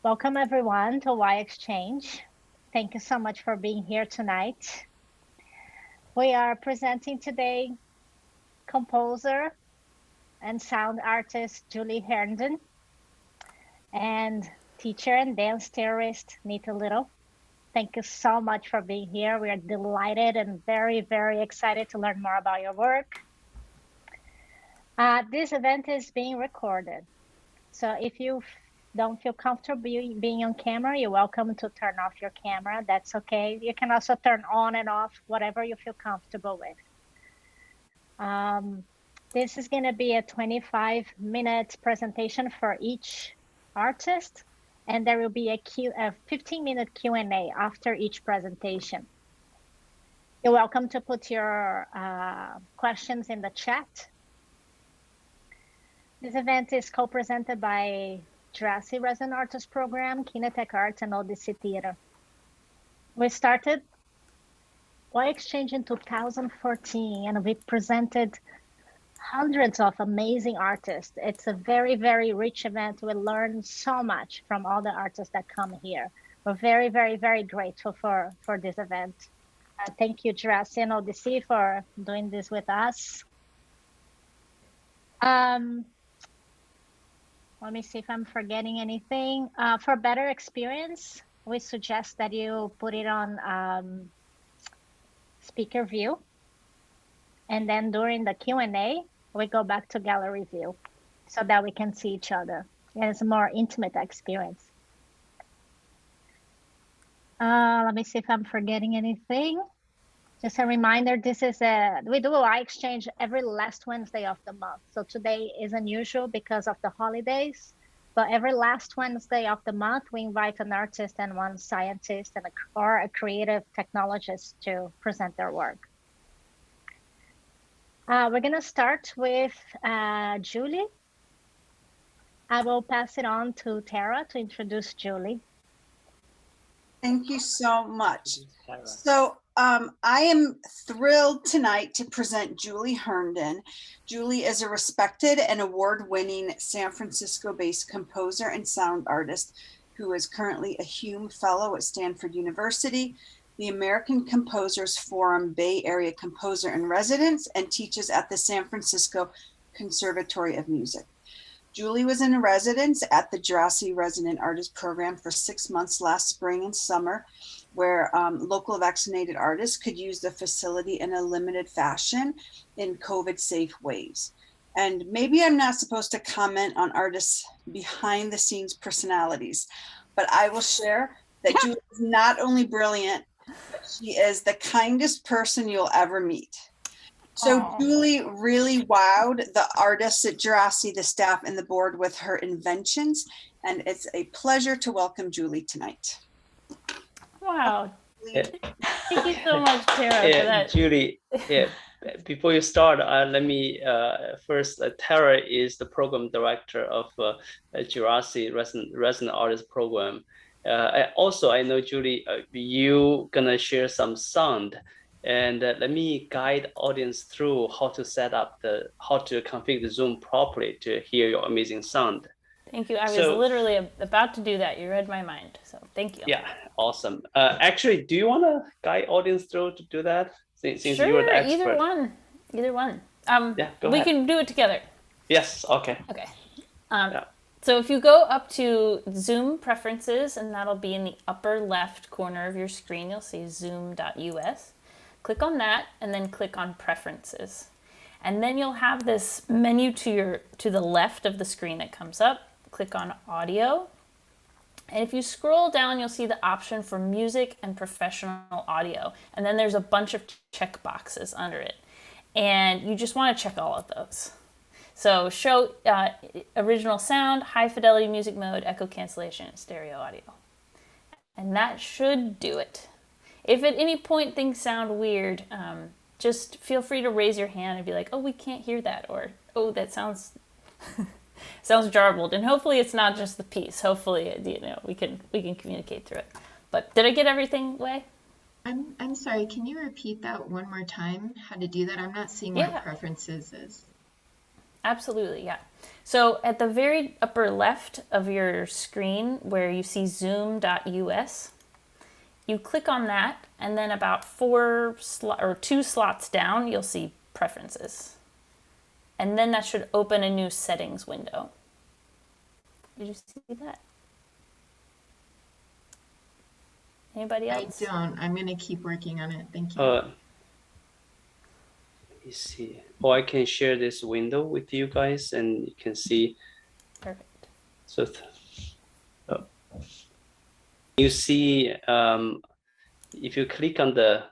Welcome everyone to Y Exchange. Thank you so much for being here tonight. We are presenting today composer and sound artist Julie Herndon and teacher and dance theorist Nita Little. Thank you so much for being here. We are delighted and very, very excited to learn more about your work. This event is being recorded. So if you don't feel comfortable being on camera, you're welcome to turn off your camera. That's okay. You can also turn on and off whatever you feel comfortable with. This is going to be a 25-minute presentation for each artist, and there will be a 15-minute Q&A after each presentation. You're welcome to put your questions in the chat. This event is co-presented by Jurassic Resident Artist Program, Kinetech Arts, and Odyssey Theater. We started Y Exchange in 2014, and we presented hundreds of amazing artists. It's a very, very rich event. We learn so much from all the artists that come here. We're very, very, very grateful for this event. Thank you, Jurassic and Odyssey, for doing this with us. Let me see if I'm forgetting anything. For better experience, we suggest that you put it on speaker view. And then during the Q&A, we go back to gallery view so that we can see each other. And it's a more intimate experience. Let me see if I'm forgetting anything. Just a reminder, we do a Y Exchange every last Wednesday of the month. So today is unusual because of the holidays, but every last Wednesday of the month, we invite an artist and one scientist or a creative technologist to present their work. We're gonna start with Julie. I will pass it on to Tara to introduce Julie. Thank you so much. So I am thrilled tonight to present Julie Herndon. Julie is a respected and award-winning San Francisco-based composer and sound artist who is currently a Hume Fellow at Stanford University, the American Composers Forum Bay Area Composer in Residence, and teaches at the San Francisco Conservatory of Music. Julie was in residence at the Jurassic Resident Artist Program for 6 months last spring and summer, where local vaccinated artists could use the facility in a limited fashion in COVID-safe ways. And maybe I'm not supposed to comment on artists' behind the scenes personalities, but I will share that Julie is not only brilliant, but she is the kindest person you'll ever meet. So Aww. Julie really wowed the artists at Jurassic, the staff, and the board with her inventions. And it's a pleasure to welcome Julie tonight. Wow. Thank you so much, Tara, for that. Julie, before you start, let me first, Tara is the program director of Jurassic Resident Artist Program. I know, Julie, you gonna share some sound, and let me guide audience through how to set up how to configure the Zoom properly to hear your amazing sound. Thank you. I was literally about to do that. You read my mind. So thank you. Yeah, awesome. Actually, do you want to guide audience through to do that? Since sure, you are the expert. Either one. Yeah, go ahead. We can do it together. Yes. Okay. Okay. So if you go up to Zoom preferences, and that'll be in the upper left corner of your screen, you'll see zoom.us. Click on that, and then click on preferences. And then you'll have this menu to the left of the screen that comes up. Click on audio. And if you scroll down, you'll see the option for music and professional audio. And then there's a bunch of check boxes under it. And you just want to check all of those. So show original sound, high fidelity music mode, echo cancellation, stereo audio. And that should do it. If at any point things sound weird, just feel free to raise your hand and be like, oh, we can't hear that, or oh, that sounds sounds jarbled. And hopefully it's not just the piece. Hopefully, we can communicate through it. But did I get everything, Wei? I'm sorry, can you repeat that one more time, how to do that? I'm not seeing what preferences is. Absolutely, yeah. So at the very upper left of your screen where you see zoom.us, you click on that, and then about 2 slots down, you'll see preferences. And then that should open a new settings window. Did you see that? Anybody else? I don't. I'm going to keep working on it. Thank you. Let me see. Oh, I can share this window with you guys, and you can see. Perfect. So you see, if you click on the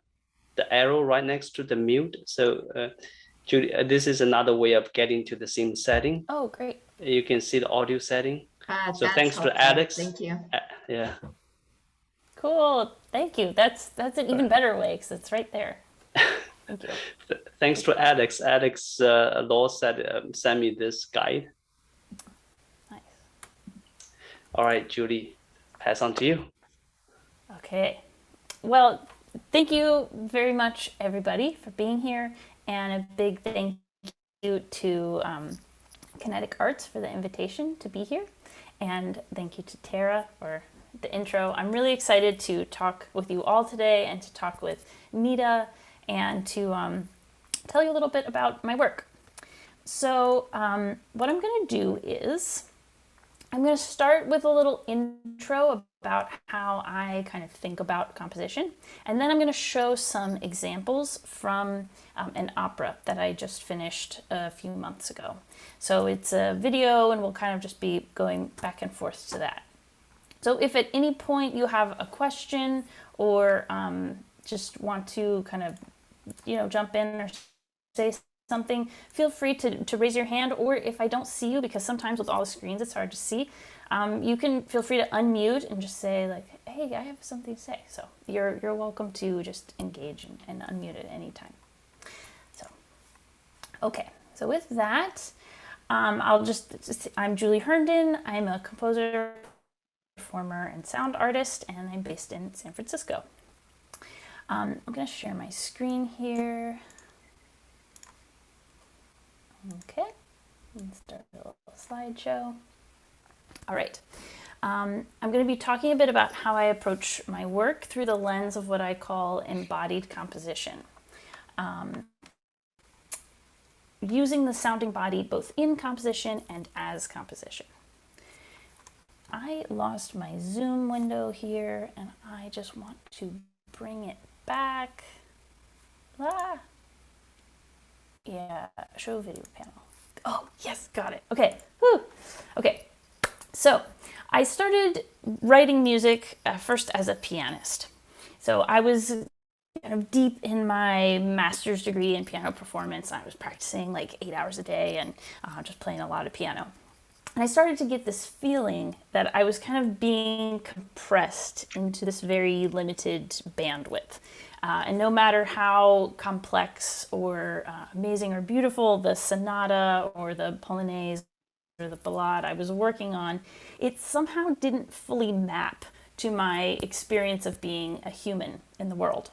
arrow right next to the mute, so Judy, this is another way of getting to the same setting. Oh, great. You can see the audio setting. So That's thanks helpful. to Alex. Thank you. Yeah. Cool. Thank you. That's an even better way because it's right there. Thank you. Thanks to Alex. Alex Law sent me this guide. Nice. All right, Judy, pass on to you. Okay. Well, thank you very much, everybody, for being here. And a big thank you to Kinetic Arts for the invitation to be here. And thank you to Tara for the intro. I'm really excited to talk with you all today and to talk with Nita and to tell you a little bit about my work. So what I'm going to do is I'm going to start with a little intro about how I kind of think about composition, and then I'm going to show some examples from an opera that I just finished a few months ago. So it's a video, and we'll kind of just be going back and forth to that. So if at any point you have a question or just want to kind of, jump in or say something, feel free to raise your hand, or if I don't see you, because sometimes with all the screens it's hard to see, you can feel free to unmute and just say like, hey, I have something to say. So you're welcome to just engage and unmute at any time. So, okay, so with that, I'm Julie Herndon. I'm a composer, performer, and sound artist, and I'm based in San Francisco. I'm going to share my screen here. Okay, let's start a little slideshow. All right, I'm going to be talking a bit about how I approach my work through the lens of what I call embodied composition. Using the sounding body both in composition and as composition. I lost my Zoom window here, and I just want to bring it back. Yeah, show video panel. Oh, yes, got it. Okay, whew. Okay, so I started writing music first as a pianist. So I was kind of deep in my master's degree in piano performance. I was practicing like 8 hours a day and just playing a lot of piano. And I started to get this feeling that I was kind of being compressed into this very limited bandwidth. And no matter how complex or amazing or beautiful the sonata or the polonaise or the ballade I was working on, it somehow didn't fully map to my experience of being a human in the world.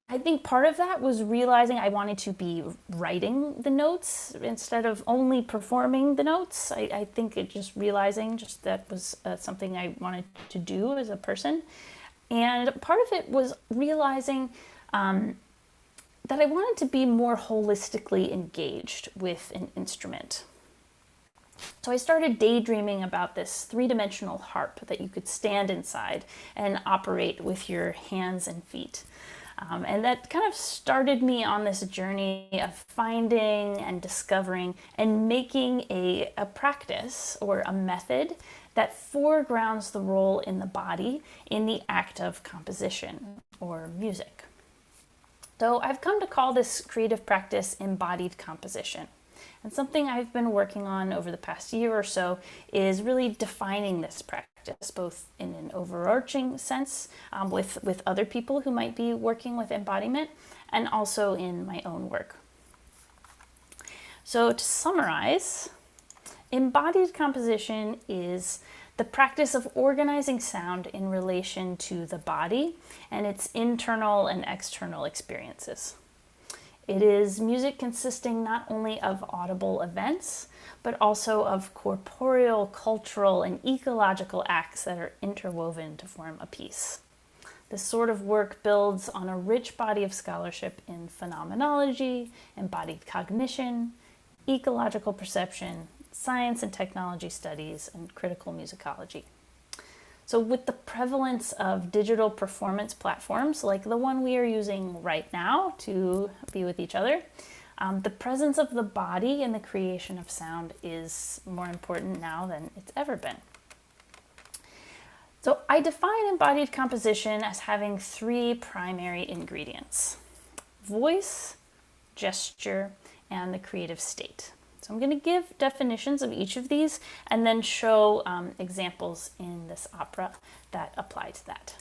I think part of that was realizing I wanted to be writing the notes instead of only performing the notes. I think it just realizing just that was something I wanted to do as a person. And part of it was realizing that I wanted to be more holistically engaged with an instrument. So I started daydreaming about this three-dimensional harp that you could stand inside and operate with your hands and feet. And that kind of started me on this journey of finding and discovering and making a practice or a method that foregrounds the role in the body in the act of composition or music. So I've come to call this creative practice embodied composition. And something I've been working on over the past year or so is really defining this practice, both in an overarching sense with other people who might be working with embodiment, and also in my own work. So to summarize, embodied composition is the practice of organizing sound in relation to the body and its internal and external experiences. It is music consisting not only of audible events, but also of corporeal, cultural, and ecological acts that are interwoven to form a piece. This sort of work builds on a rich body of scholarship in phenomenology, embodied cognition, ecological perception, science and technology studies, and critical musicology. So with the prevalence of digital performance platforms like the one we are using right now to be with each other, the presence of the body in the creation of sound is more important now than it's ever been. So I define embodied composition as having three primary ingredients: voice, gesture, and the creative state. So I'm going to give definitions of each of these and then show examples in this opera that apply to that.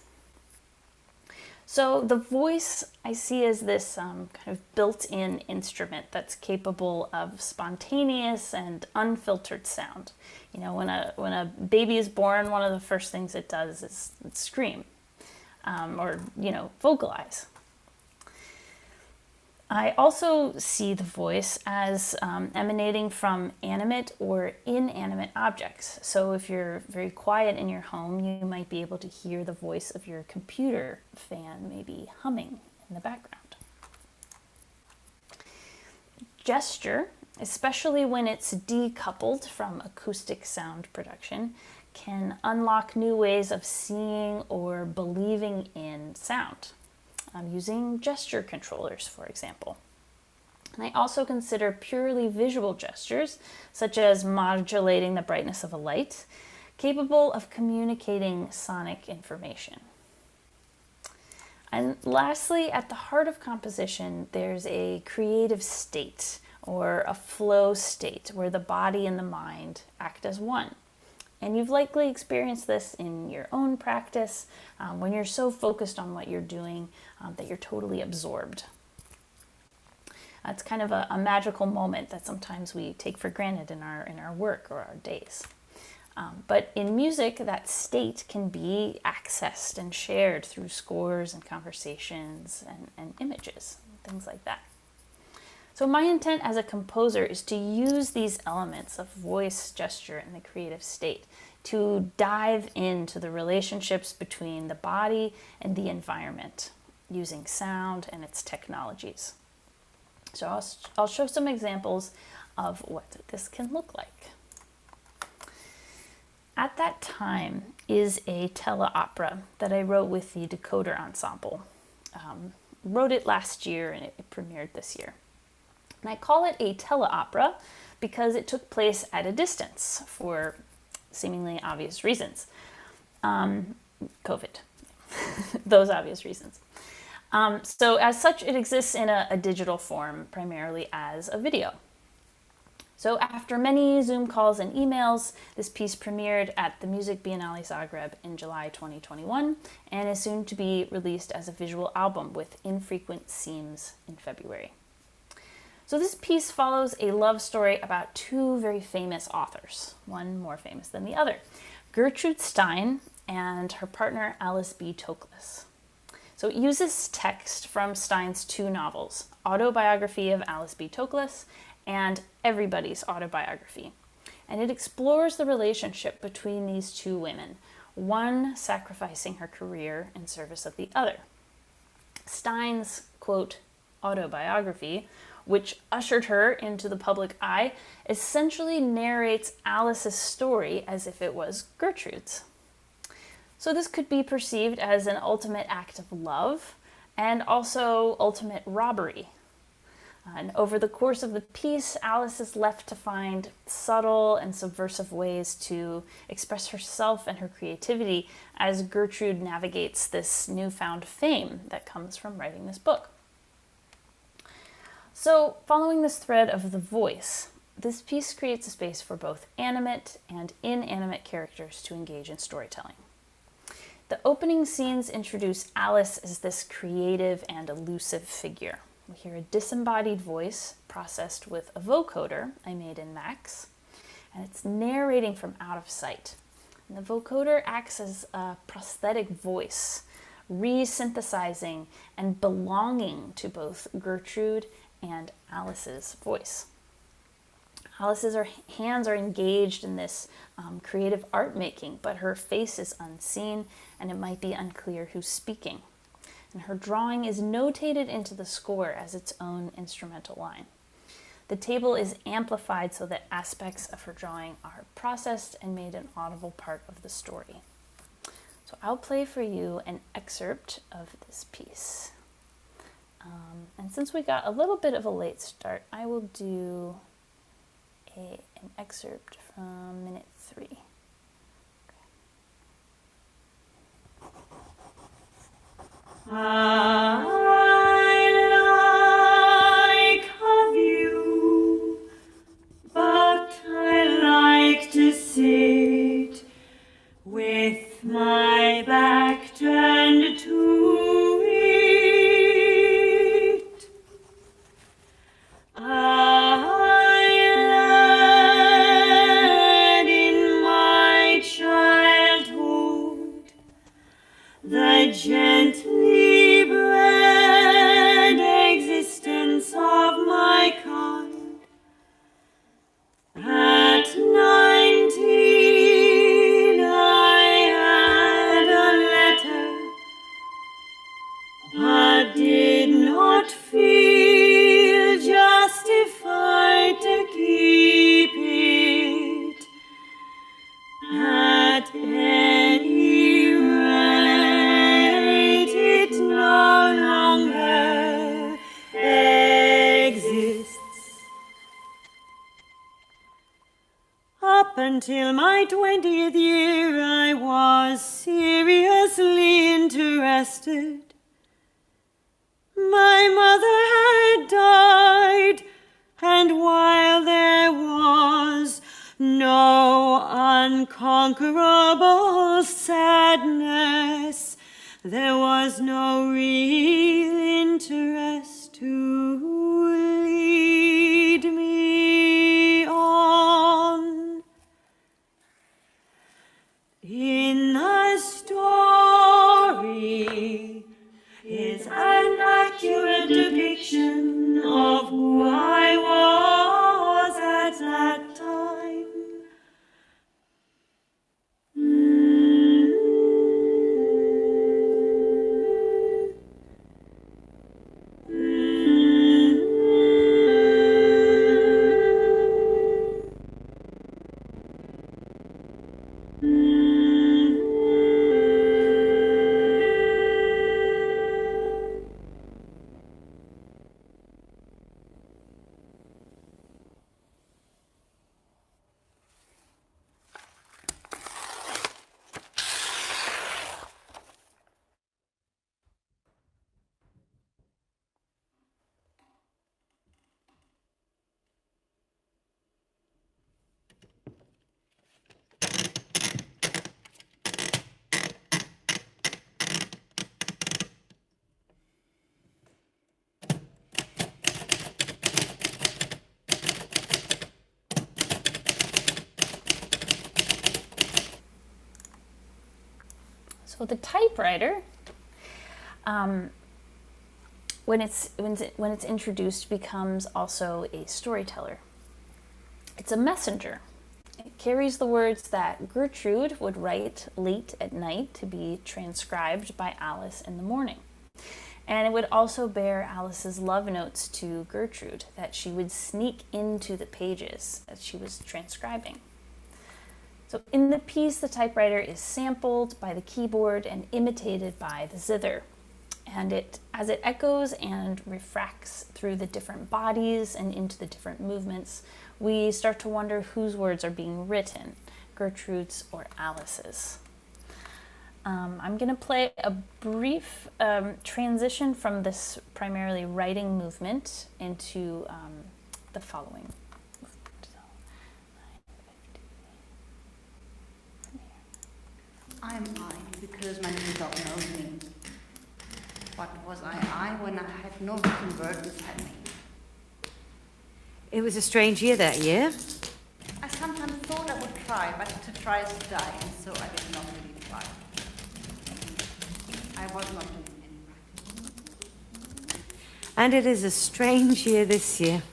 So the voice I see as this kind of built-in instrument that's capable of spontaneous and unfiltered sound. You know, when a baby is born, one of the first things it does is scream or, you know, vocalize. I also see the voice as emanating from animate or inanimate objects. So if you're very quiet in your home, you might be able to hear the voice of your computer fan maybe humming in the background. Gesture, especially when it's decoupled from acoustic sound production, can unlock new ways of seeing or believing in sound. Using gesture controllers, for example. And I also consider purely visual gestures, such as modulating the brightness of a light, capable of communicating sonic information. And lastly, at the heart of composition, there's a creative state or a flow state where the body and the mind act as one. And you've likely experienced this in your own practice when you're so focused on what you're doing that you're totally absorbed. It's kind of a magical moment that sometimes we take for granted in our work or our days. But in music, that state can be accessed and shared through scores and conversations and images, things like that. So my intent as a composer is to use these elements of voice, gesture, and the creative state to dive into the relationships between the body and the environment using sound and its technologies. So I'll show some examples of what this can look like. At That Time is a teleopera that I wrote with the Decoder Ensemble. Wrote it last year and it premiered this year. And I call it a teleopera because it took place at a distance for seemingly obvious reasons. COVID, those obvious reasons. So as such, it exists in a digital form, primarily as a video. So after many Zoom calls and emails, this piece premiered at the Music Biennale Zagreb in July 2021 and is soon to be released as a visual album with infrequent seams in February. So this piece follows a love story about two very famous authors, one more famous than the other, Gertrude Stein and her partner Alice B. Toklas. So it uses text from Stein's two novels, Autobiography of Alice B. Toklas and Everybody's Autobiography. And it explores the relationship between these two women, one sacrificing her career in service of the other. Stein's, quote, autobiography, which ushered her into the public eye, essentially narrates Alice's story as if it was Gertrude's. So this could be perceived as an ultimate act of love and also ultimate robbery. And over the course of the piece, Alice is left to find subtle and subversive ways to express herself and her creativity as Gertrude navigates this newfound fame that comes from writing this book. So, following this thread of the voice, this piece creates a space for both animate and inanimate characters to engage in storytelling. The opening scenes introduce Alice as this creative and elusive figure. We hear a disembodied voice processed with a vocoder I made in Max, and it's narrating from out of sight. And the vocoder acts as a prosthetic voice, re-synthesizing and belonging to both Gertrude and Alice's voice. Alice's hands are engaged in this creative art making, but her face is unseen and it might be unclear who's speaking. And her drawing is notated into the score as its own instrumental line. The table is amplified so that aspects of her drawing are processed and made an audible part of the story. So I'll play for you an excerpt of this piece. And since we got a little bit of a late start, I will do an excerpt from minute 3. I like a view, but I like to sit with my back turned to it. I learned in my childhood the gently bred existence of my kind. At 19, I had a letter, but did not feel justified to keep it. At any rate, it no longer exists. Up until my 20th year, I was seriously interested. My mother had died, and while there was no unconquerable sadness, there was no real interest to lead me on. In the story is an accurate depiction of who I was at that time. So the typewriter, when it's introduced, becomes also a storyteller. It's a messenger. It carries the words that Gertrude would write late at night to be transcribed by Alice in the morning. And it would also bear Alice's love notes to Gertrude that she would sneak into the pages that she was transcribing. So in the piece, the typewriter is sampled by the keyboard and imitated by the zither. And as it echoes and refracts through the different bodies and into the different movements, we start to wonder whose words are being written, Gertrude's or Alice's. I'm going to play a brief transition from this primarily writing movement into the following movement. So, 9:50. I'm I because my little dog knows me. What was I when I had no written word beside me? It was a strange year that year. I sometimes thought I would try, but to try is to die, and so I did not really try. I was not doing any practice. And it is a strange year this year.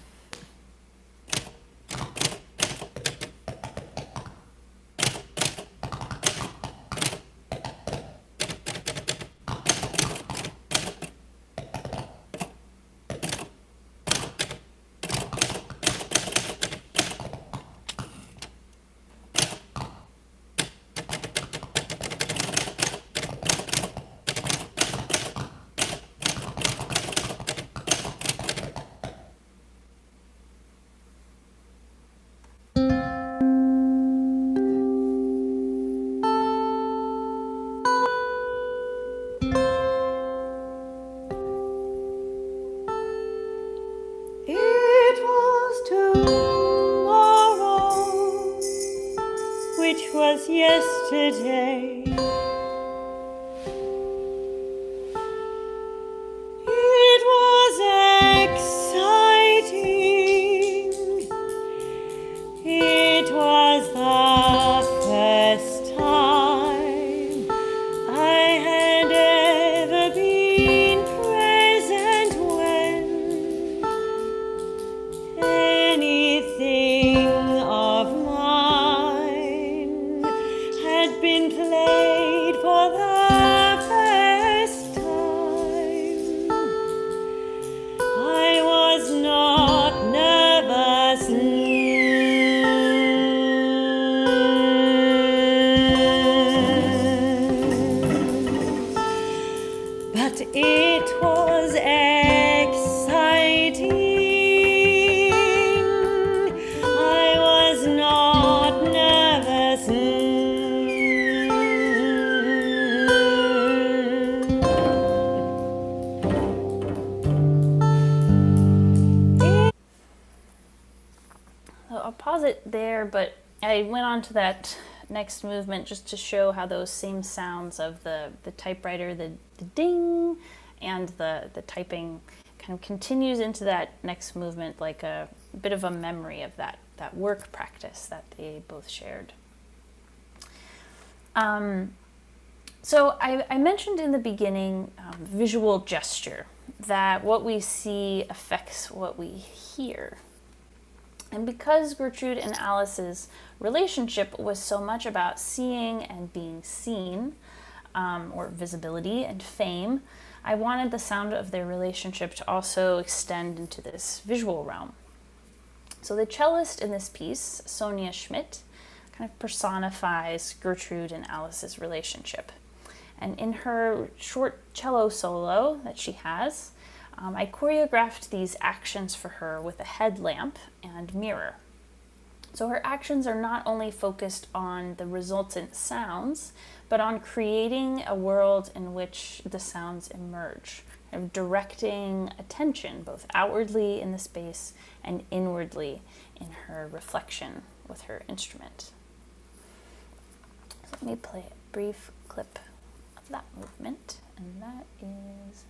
It was tomorrow, which was yesterday. It was exciting. It was the first time I had ever been present when anything of mine had been played for the first time. I was not nervous, but it was exciting. I was not nervous. So I'll pause it there, but I went on to that next movement just to show how those same sounds of the typewriter, the ding, and the typing kind of continues into that next movement, like a bit of a memory of that work practice that they both shared. So I mentioned in the beginning visual gesture, that what we see affects what we hear. And because Gertrude and Alice's relationship was so much about seeing and being seen, or visibility and fame, I wanted the sound of their relationship to also extend into this visual realm. So the cellist in this piece, Sonia Schmidt, kind of personifies Gertrude and Alice's relationship. And in her short cello solo that she has, I choreographed these actions for her with a headlamp and mirror. So her actions are not only focused on the resultant sounds, but on creating a world in which the sounds emerge, kind of directing attention both outwardly in the space and inwardly in her reflection with her instrument. So let me play a brief clip of that movement, and that is...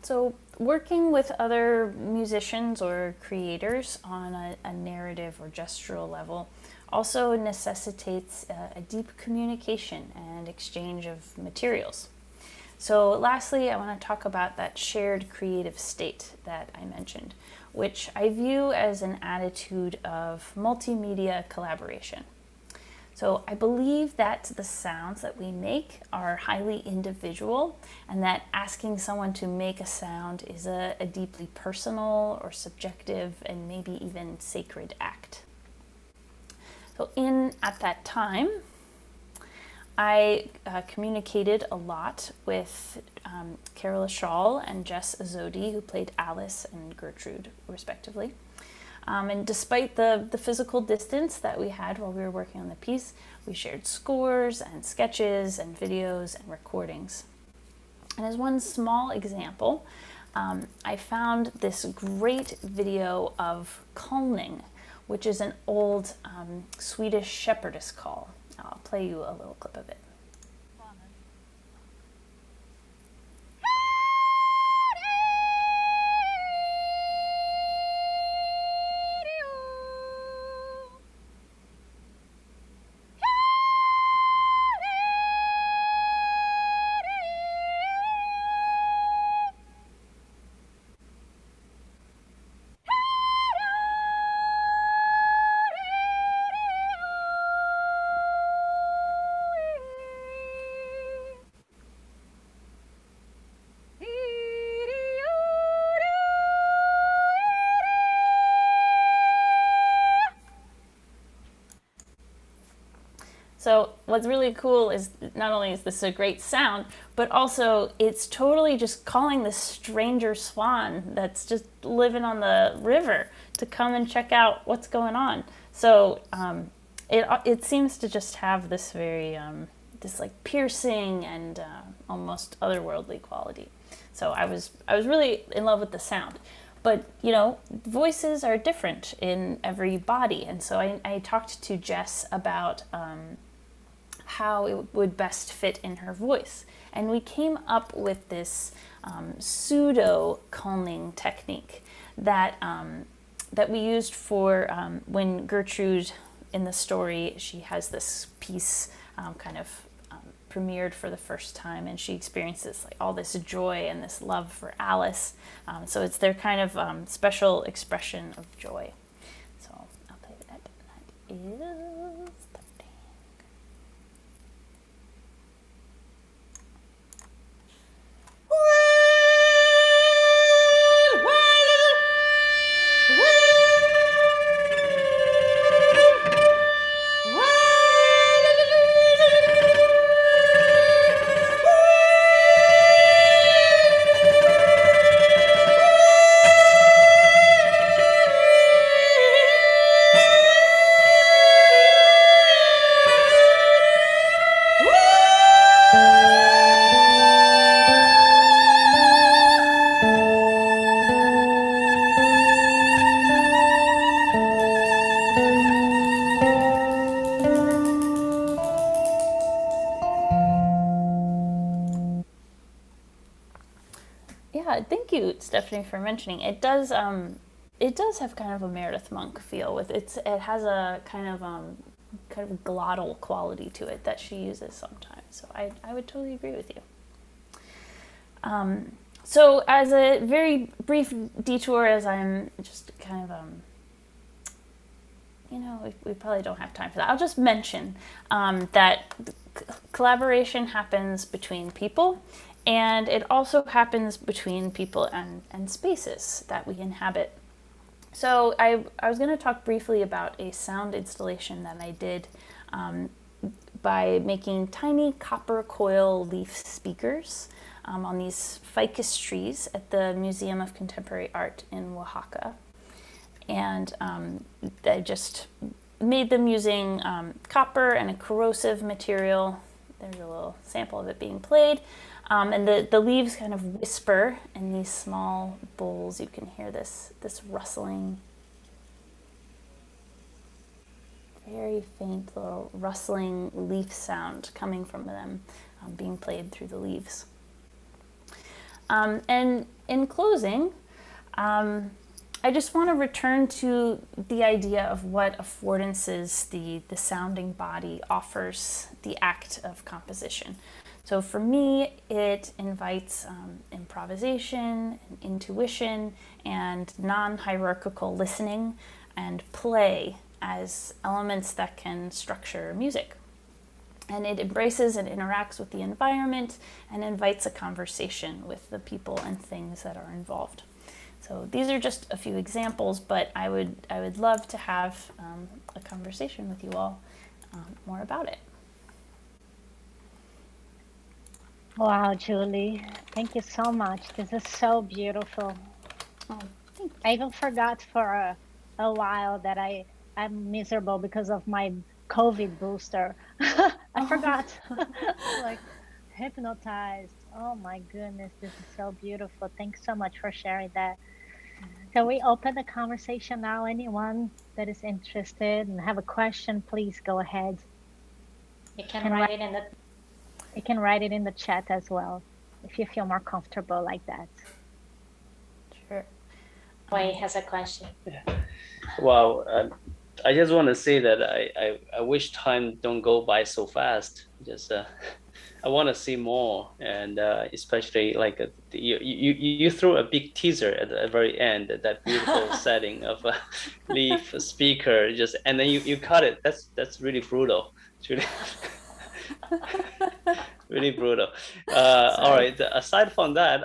So working with other musicians or creators on a narrative or gestural level also necessitates a deep communication and exchange of materials. So lastly, I want to talk about that shared creative state that I mentioned, which I view as an attitude of multimedia collaboration. So I believe that the sounds that we make are highly individual, and that asking someone to make a sound is a deeply personal or subjective and maybe even sacred act. So at that time, I communicated a lot with Carola Shaw and Jess Azodi, who played Alice and Gertrude, respectively. And despite the physical distance that we had while we were working on the piece, we shared scores and sketches and videos and recordings. And as one small example, I found this great video of calling, which is an old Swedish shepherdess call. I'll play you a little clip of it. So what's really cool is not only is this a great sound, but also it's totally just calling this stranger swan that's just living on the river to come and check out what's going on. So it seems to just have this very this like piercing and almost otherworldly quality. So I was really in love with the sound. But, you know, voices are different in every body. And so I talked to Jess about how it would best fit in her voice. And we came up with this pseudo calming technique that we used for when Gertrude in the story, she has this piece kind of premiered for the first time, and she experiences like all this joy and this love for Alice. So it's their kind of special expression of joy. So I'll play that. That is the thing. Yeah, thank you, Stephanie, for mentioning it. Does have kind of a Meredith Monk feel with it. It has a kind of glottal quality to it that she uses sometimes. So I would totally agree with you. So as a very brief detour, as I'm just kind of we probably don't have time for that. I'll just mention that collaboration happens between people. And it also happens between people and spaces that we inhabit. So I was going to talk briefly about a sound installation that I did by making tiny copper coil leaf speakers on these ficus trees at the Museum of Contemporary Art in Oaxaca. And I just made them using copper and a corrosive material. There's a little sample of it being played. And the leaves kind of whisper in these small bowls. You can hear this rustling, very faint little rustling leaf sound coming from them being played through the leaves. And in closing, I just want to return to the idea of what affordances the sounding body offers the act of composition. So for me, it invites improvisation, and intuition, and non-hierarchical listening and play as elements that can structure music. And it embraces and interacts with the environment and invites a conversation with the people and things that are involved. So these are just a few examples, but I would love to have a conversation with you all more about it. Wow, Julie, thank you so much. This is so beautiful. Oh, thank you. I even forgot for a while that I'm miserable because of my COVID booster. I forgot. Like hypnotized. Oh my goodness, this is so beautiful. Thanks so much for sharing that. Can we open the conversation now? Anyone that is interested and have a question, please go ahead. You can write it in the You can write it in the chat as well, if you feel more comfortable like that. Sure. Wei has a question. Wow, I just want to say that I wish time don't go by so fast. Just I want to see more, and especially like you threw a big teaser at the very end, that beautiful setting of a leaf speaker, just and then you cut it. That's really brutal. It's really really brutal. All right. Aside from that,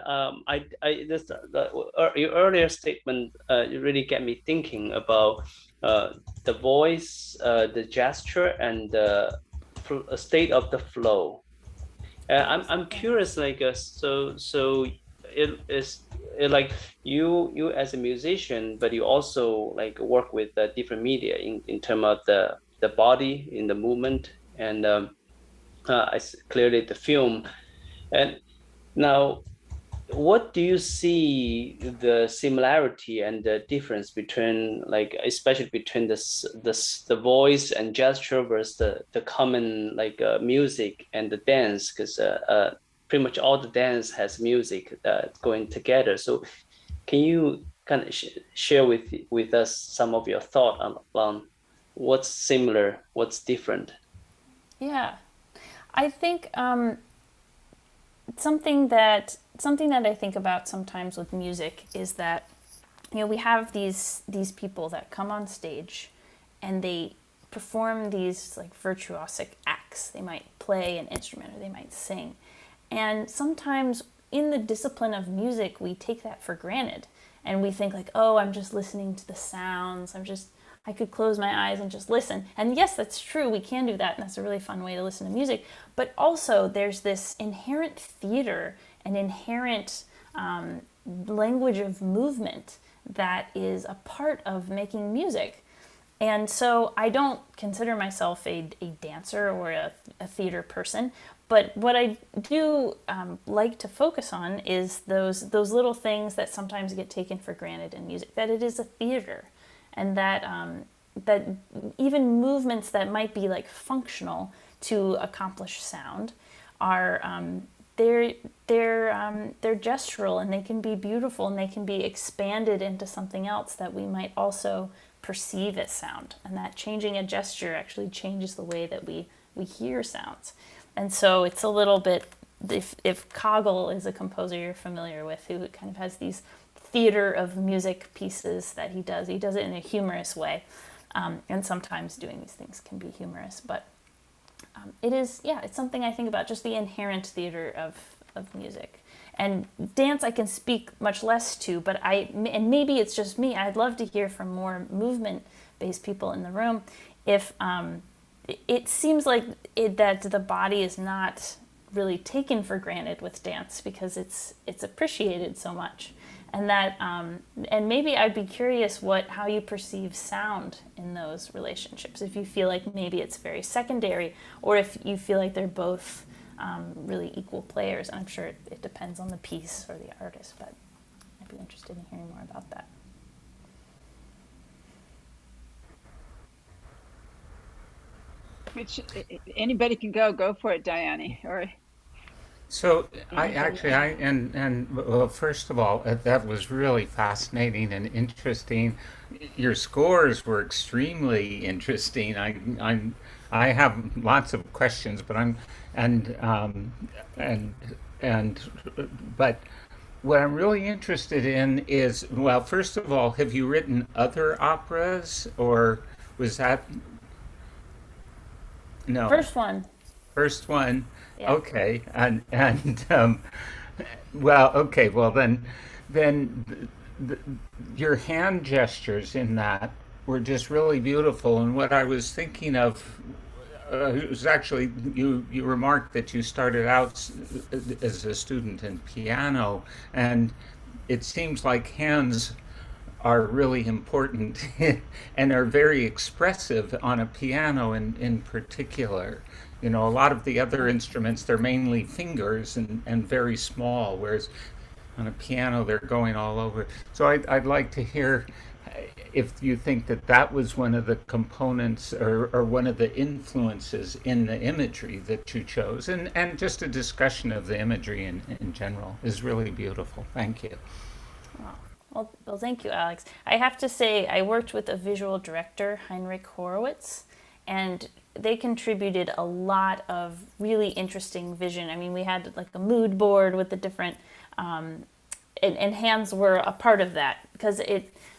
your earlier statement it really get me thinking about the voice, the gesture, and the state of the flow. I'm curious, like so it is like you as a musician, but you also like work with different media in terms of the body, in the movement, and clearly the film. And now, what do you see the similarity and the difference between, like, especially between the voice and gesture versus the common like music and the dance? Because pretty much all the dance has music going together. So, can you kind of share with us some of your thought on what's similar, what's different? Yeah, I think something that I think about sometimes with music is that, you know, we have these people that come on stage and they perform these like virtuosic acts. They might play an instrument or they might sing. And sometimes in the discipline of music, we take that for granted. And we think like, oh, I'm just listening to the sounds. I could close my eyes and just listen. And yes, that's true. We can do that. And that's a really fun way to listen to music. But also there's this inherent theater and inherent language of movement that is a part of making music. And so I don't consider myself a dancer or a theater person. But what I do like to focus on is those little things that sometimes get taken for granted in music, that it is a theater, and that even movements that might be like functional to accomplish sound are they're gestural, and they can be beautiful, and they can be expanded into something else that we might also perceive as sound, and that changing a gesture actually changes the way that we hear sounds. And so it's a little bit, if Kagel is a composer you're familiar with, who kind of has these theater of music pieces that he does it in a humorous way. And sometimes doing these things can be humorous, but it's something I think about, just the inherent theater of music. And dance I can speak much less to, but and maybe it's just me, I'd love to hear from more movement-based people in the room. If it seems like that the body is not really taken for granted with dance, because it's appreciated so much. And that, and maybe I'd be curious how you perceive sound in those relationships. If you feel like maybe it's very secondary, or if you feel like they're both really equal players. And I'm sure it depends on the piece or the artist, but I'd be interested in hearing more about that. Which anybody can go for it, Diane. Or So well, first of all, that was really fascinating and interesting. Your scores were extremely interesting. I have lots of questions, but and um, and and but what I'm really interested in is, well, first of all, have you written other operas, or was that no? First one. First one, Yeah. okay, and well, okay, well then your hand gestures in that were just really beautiful. And what I was thinking of was actually you remarked that you started out as a student in piano, and it seems like hands are really important and are very expressive on a piano in particular. You know, a lot of the other instruments, they're mainly fingers and very small, whereas on a piano, they're going all over. So I'd like to hear if you think that that was one of the components or one of the influences in the imagery that you chose. And just a discussion of the imagery in general is really beautiful. Thank you. Well, thank you, Alex. I have to say, I worked with a visual director, Heinrich Horowitz, and they contributed a lot of really interesting vision. I mean, we had like a mood board with the different, and hands were a part of that because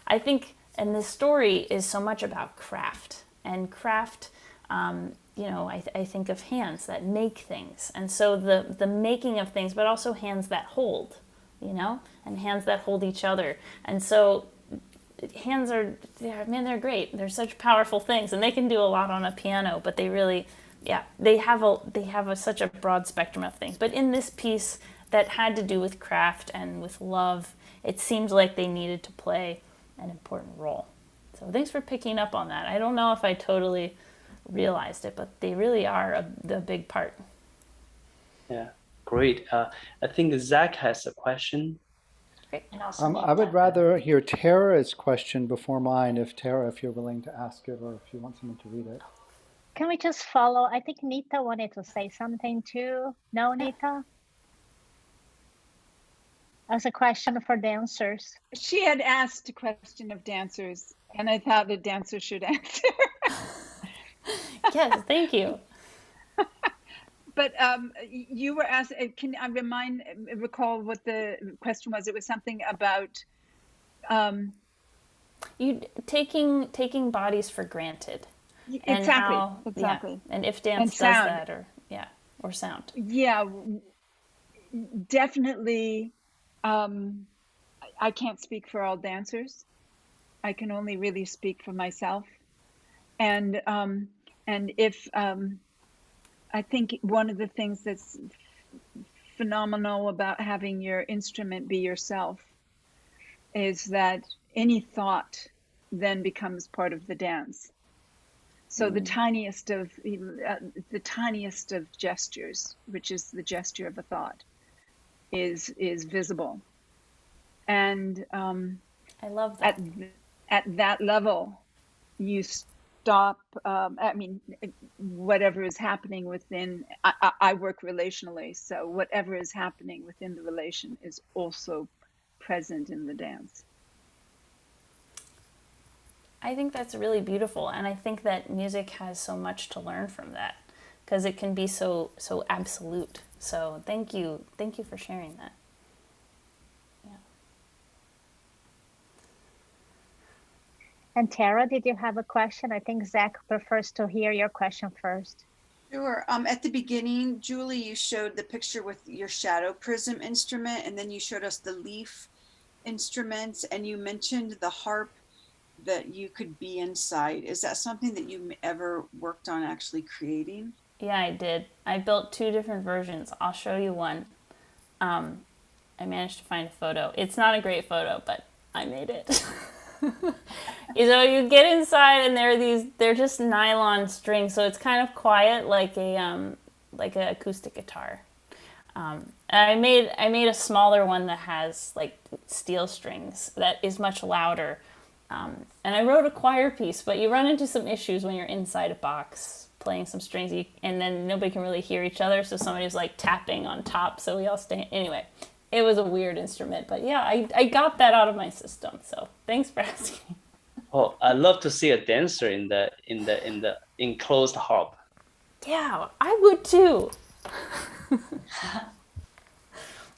I think, and this story is so much about craft and craft. I think of hands that make things, and so the making of things, but also hands that hold, and hands that hold each other. And so hands they're great. They're such powerful things, and they can do a lot on a piano, but they really, they have such a broad spectrum of things. But in this piece that had to do with craft and with love, it seemed like they needed to play an important role. So thanks for picking up on that. I don't know if I totally realized it, but they really are the big part. Yeah, great. I think Zach has a question. Great. I would rather hear Tara's question before mine, if you're willing to ask it, or if you want someone to read it. Can we just follow? I think Nita wanted to say something too. No, Nita? As a question for dancers. She had asked a question of dancers, and I thought a dancer should answer. Yes, thank you. But you were asked, can I recall what the question was? It was something about you taking bodies for granted. Exactly. And if dance does that, or sound. Yeah, definitely. I can't speak for all dancers. I can only really speak for myself. And if I think one of the things that's phenomenal about having your instrument be yourself is that any thought then becomes part of the dance. So the tiniest of gestures, which is the gesture of a thought, is visible. And I love that. At that level, you stop. Whatever is happening within. I work relationally, so whatever is happening within the relation is also present in the dance. I think that's really beautiful, and I think that music has so much to learn from that because it can be so absolute. So thank you for sharing that. And Tara, did you have a question? I think Zach prefers to hear your question first. Sure. At the beginning, Julie, you showed the picture with your shadow prism instrument, and then you showed us the leaf instruments, and you mentioned the harp that you could be inside. Is that something that you ever worked on actually creating? Yeah, I did. I built 2 different versions. I'll show you one. I managed to find a photo. It's not a great photo, but I made it. So you get inside, and they're just nylon strings, so it's kind of quiet, like an acoustic guitar. And I made a smaller one that has like steel strings that is much louder. And I wrote a choir piece, but you run into some issues when you're inside a box playing some strings, and then nobody can really hear each other, so somebody's like tapping on top, so we all stay. Anyway, it was a weird instrument, but yeah, I got that out of my system. So thanks for asking. Oh, I love to see a dancer in the enclosed harp. Yeah, I would too.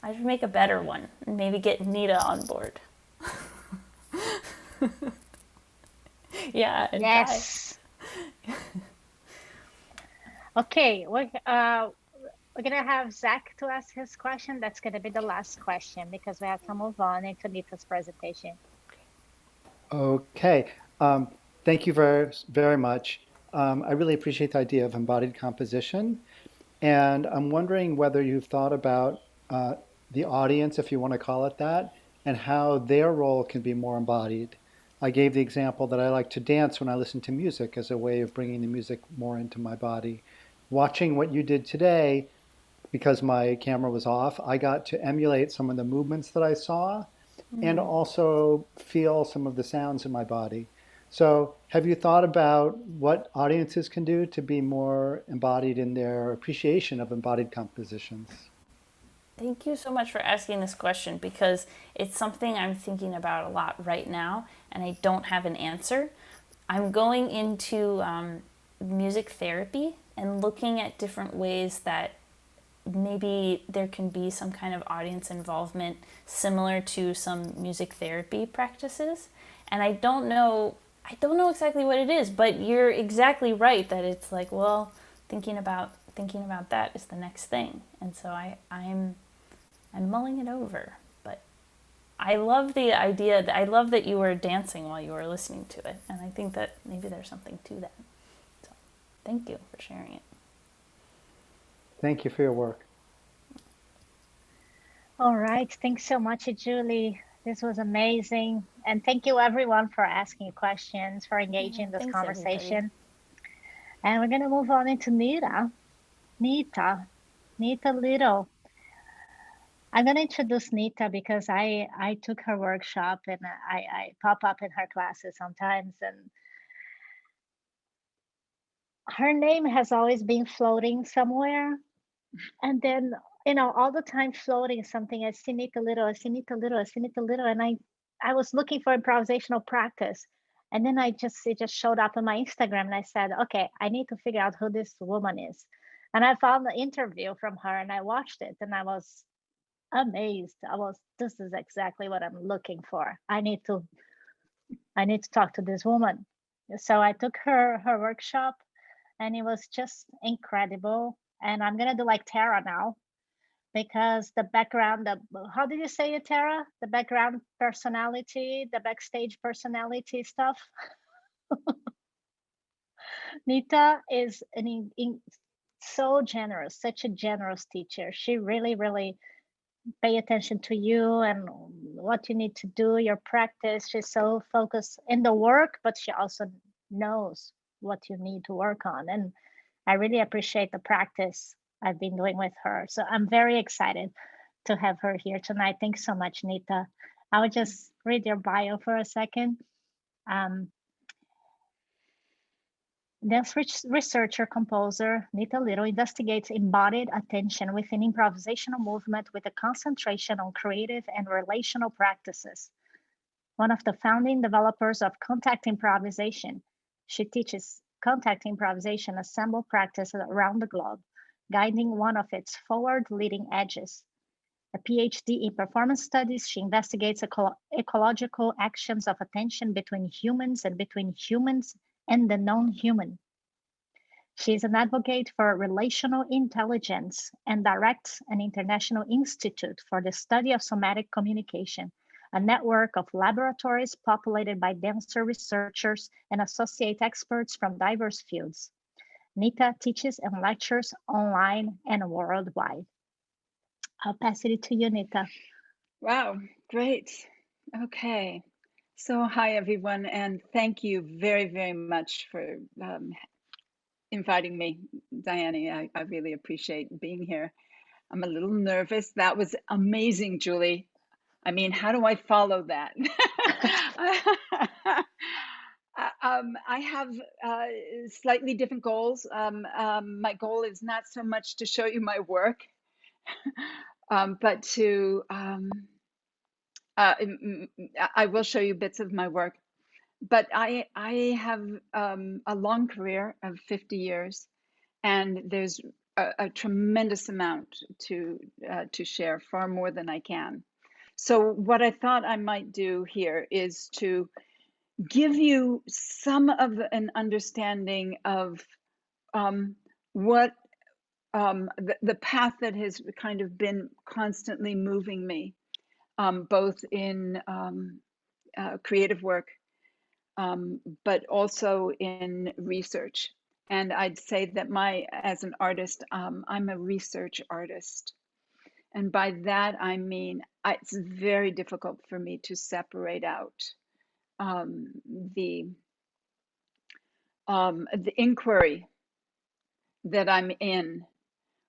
I should make a better one and maybe get Nita on board. Yeah. And yes. Okay, we're gonna have Zach to ask his question. That's gonna be the last question because we have to move on into Nita's presentation. Okay. Thank you very, very much. I really appreciate the idea of embodied composition. And I'm wondering whether you've thought about the audience, if you want to call it that, and how their role can be more embodied. I gave the example that I like to dance when I listen to music as a way of bringing the music more into my body. Watching what you did today, because my camera was off, I got to emulate some of the movements that I saw and also feel some of the sounds in my body. So have you thought about what audiences can do to be more embodied in their appreciation of embodied compositions? Thank you so much for asking this question, because it's something I'm thinking about a lot right now, and I don't have an answer. I'm going into music therapy and looking at different ways that maybe there can be some kind of audience involvement similar to some music therapy practices. And I don't know exactly what it is, but you're exactly right that it's like, well, thinking about that is the next thing. And so I'm mulling it over. But I love the idea I love that you were dancing while you were listening to it, and I think that maybe there's something to that. So thank you for sharing it. Thank you for your work. All right, thanks so much, Julie. This was amazing. And thank you everyone for asking questions, for engaging in this Thanks, conversation. everybody. And we're gonna move on into Nita Little. I'm gonna introduce Nita because I took her workshop and I pop up in her classes sometimes, and her name has always been floating somewhere. And then, all the time floating something, I see Nita Little, I see Nita Little, I see Nita Little, and I was looking for improvisational practice. And then it just showed up on my Instagram, and I said, okay, I need to figure out who this woman is. And I found the interview from her and I watched it and I was amazed. This is exactly what I'm looking for. I need to talk to this woman. So I took her workshop and it was just incredible. And I'm gonna do like Tara now, because the background, how did you say it, Tara? The background personality, the backstage personality stuff. Nita is so generous, such a generous teacher. She really, really pay attention to you and what you need to do, your practice. She's so focused in the work, but she also knows what you need to work on. And I really appreciate the practice I've been doing with her. So I'm very excited to have her here tonight. Thanks so much, Nita. I will just read your bio for a second. Dance researcher, composer, Nita Little investigates embodied attention within improvisational movement with a concentration on creative and relational practices. One of the founding developers of contact improvisation, she teaches contact improvisation assemble practices around the globe, guiding one of its forward leading edges. A PhD in performance studies, she investigates ecological actions of attention between humans and between humans and the non-human. She is an advocate for relational intelligence and directs an international institute for the study of somatic communication, a network of laboratories populated by dancer researchers and associate experts from diverse fields. Nita teaches and lectures online and worldwide. I'll pass it to you, Nita. Wow, great. Okay. So hi, everyone, and thank you very, very much for inviting me, Diane. I really appreciate being here. I'm a little nervous. That was amazing, Julie. I mean, how do I follow that? I have slightly different goals. My goal is not so much to show you my work, but to I will show you bits of my work. But I have a long career of 50 years, and there's a tremendous amount to share, far more than I can. So what I thought I might do here is to give you some of an understanding of what the path that has kind of been constantly moving me, both in creative work, but also in research. And I'd say that as an artist, I'm a research artist. And by that, I mean, it's very difficult for me to separate out the inquiry that I'm in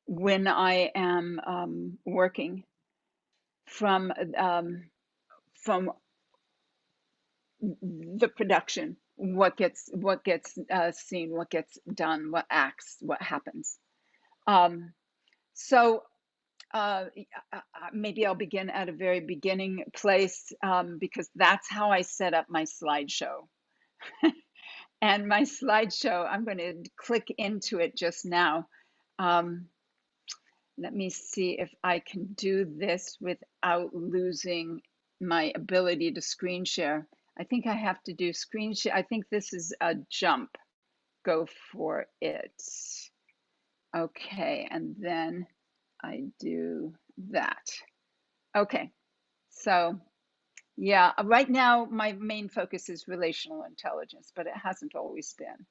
when I am working from the production, what gets seen, what gets done, what acts, what happens. So maybe I'll begin at a very beginning place, because that's how I set up my slideshow. And my slideshow, I'm going to click into it just now. Let me see if I can do this without losing my ability to screen share. I think I have to do screen share. I think this is a jump. Go for it. Okay, and then I do that. Okay, so yeah, right now my main focus is relational intelligence, but it hasn't always been.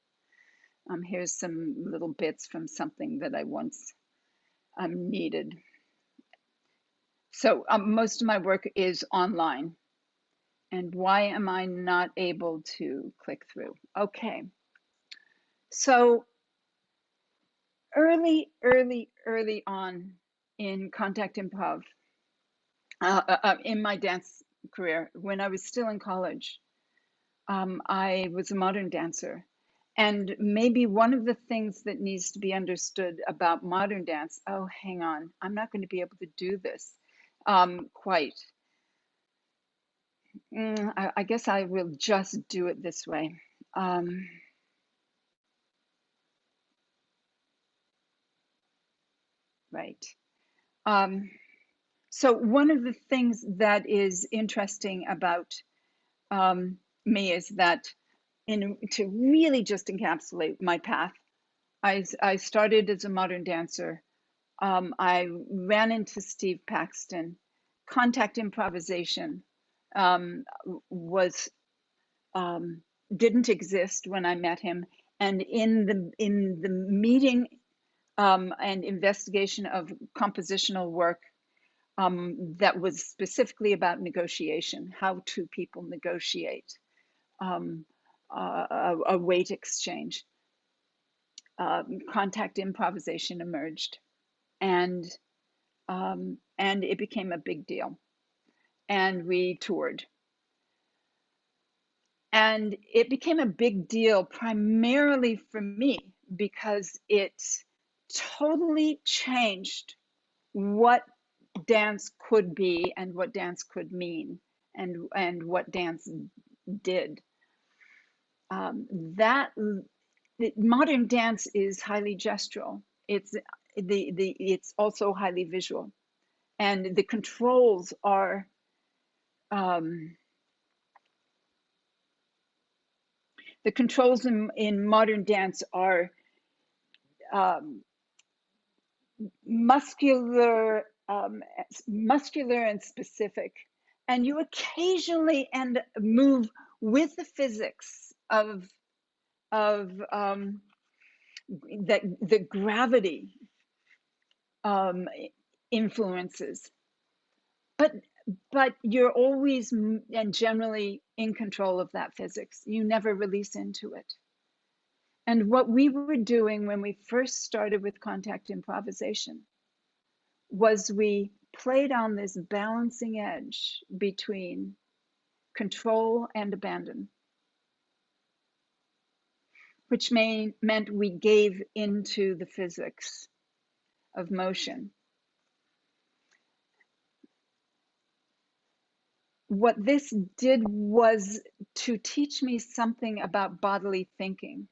Here's some little bits from something that I once needed. So most of my work is online. And why am I not able to click through? Okay. So early on in contact improv, in my dance career, when I was still in college, I was a modern dancer. And maybe one of the things that needs to be understood about modern dance, oh, hang on, I'm not going to be able to do this quite. I guess I will just do it this way. Right. So one of the things that is interesting about me is that to really just encapsulate my path, I started as a modern dancer. I ran into Steve Paxton. Contact improvisation didn't exist when I met him, and in the meeting and investigation of compositional work that was specifically about negotiation, how two people negotiate a weight exchange. Contact improvisation emerged, and it became a big deal. And we toured. And it became a big deal primarily for me because it totally changed what dance could be and what dance could mean and what dance did. Modern dance is highly gestural. It's also highly visual, and the controls are in modern dance are muscular and specific, and you occasionally move with the physics of the gravity influences, but you're always and generally in control of that physics. You never release into it. And what we were doing when we first started with contact improvisation was we played on this balancing edge between control and abandon. which meant we gave into the physics of motion. What this did was to teach me something about bodily thinking.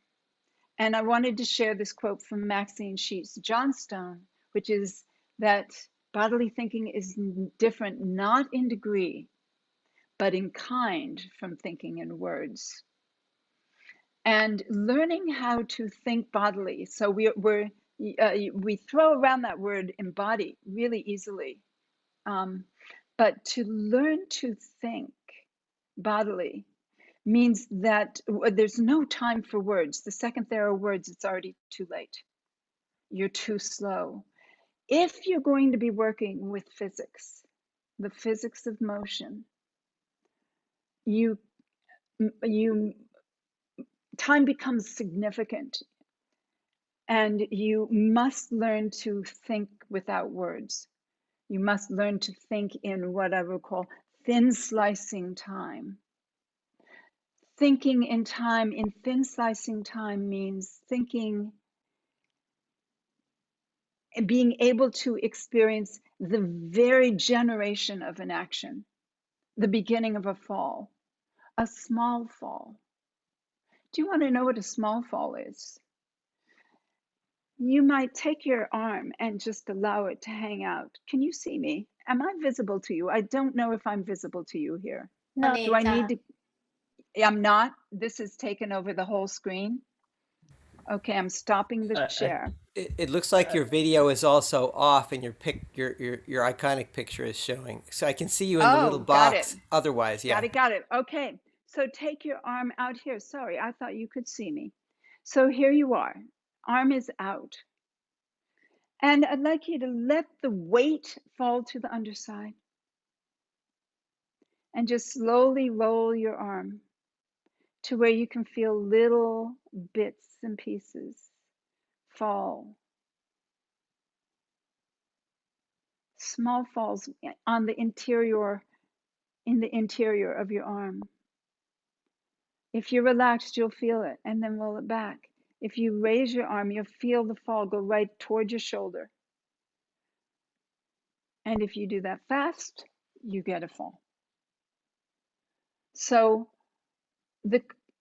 And I wanted to share this quote from Maxine Sheets Johnstone, which is that bodily thinking is different not in degree, but in kind from thinking in words. And learning how to think bodily. So we throw around that word embody really easily. But to learn to think bodily means that there's no time for words. The second there are words, it's already too late. You're too slow. If you're going to be working with physics, the physics of motion, time becomes significant, and you must learn to think without words. You must learn to think in what I would call thin slicing time. Thinking in time, in thin slicing time, means thinking and being able to experience the very generation of an action, the beginning of a fall, a small fall. Do you want to know what a small fall is? You might take your arm and just allow it to hang out. Can you see me? Am I visible to you? I don't know if I'm visible to you here. No. Do I need to? I'm not. This has taken over the whole screen. Okay, I'm stopping the share. It looks like your video is also off, and your iconic picture is showing. So I can see you in the little box. Otherwise, yeah. Got it. Okay, so take your arm out here. Sorry, I thought you could see me. So here you are. Arm is out. And I'd like you to let the weight fall to the underside. And just slowly roll your arm to where you can feel little bits and pieces fall. Small falls on the interior, in the interior of your arm. If you're relaxed, you'll feel it, and then roll it back. If you raise your arm, you'll feel the fall go right towards your shoulder. And if you do that fast, you get a fall. So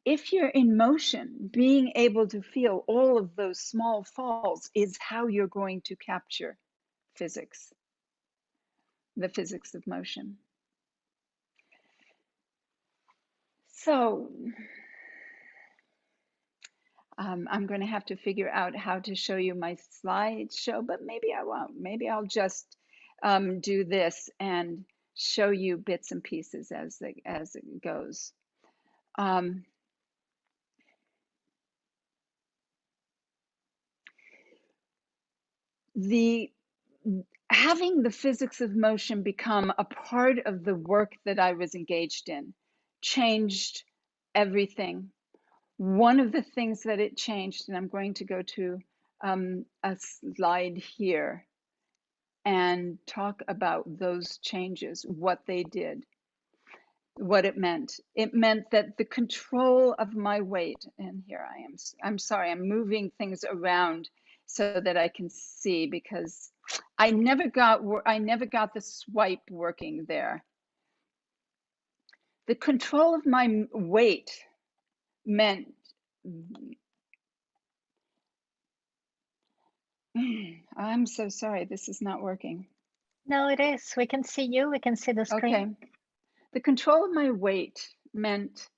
if you're in motion, being able to feel all of those small falls is how you're going to capture physics, the physics of motion. So I'm going to have to figure out how to show you my slideshow, but maybe I won't. Maybe I'll just do this and show you bits and pieces as it goes. Having the physics of motion become a part of the work that I was engaged in changed everything. One of the things that it changed, and I'm going to go to a slide here and talk about those changes, what they did, what it meant. It meant that the control of my weight, and here I am, I'm sorry, I'm moving things around so that I can see, because I never got the swipe working there. The control of my weight meant I'm so sorry, this is not working. No, it is. We can see you. We can see the screen. Okay. The control of my weight meant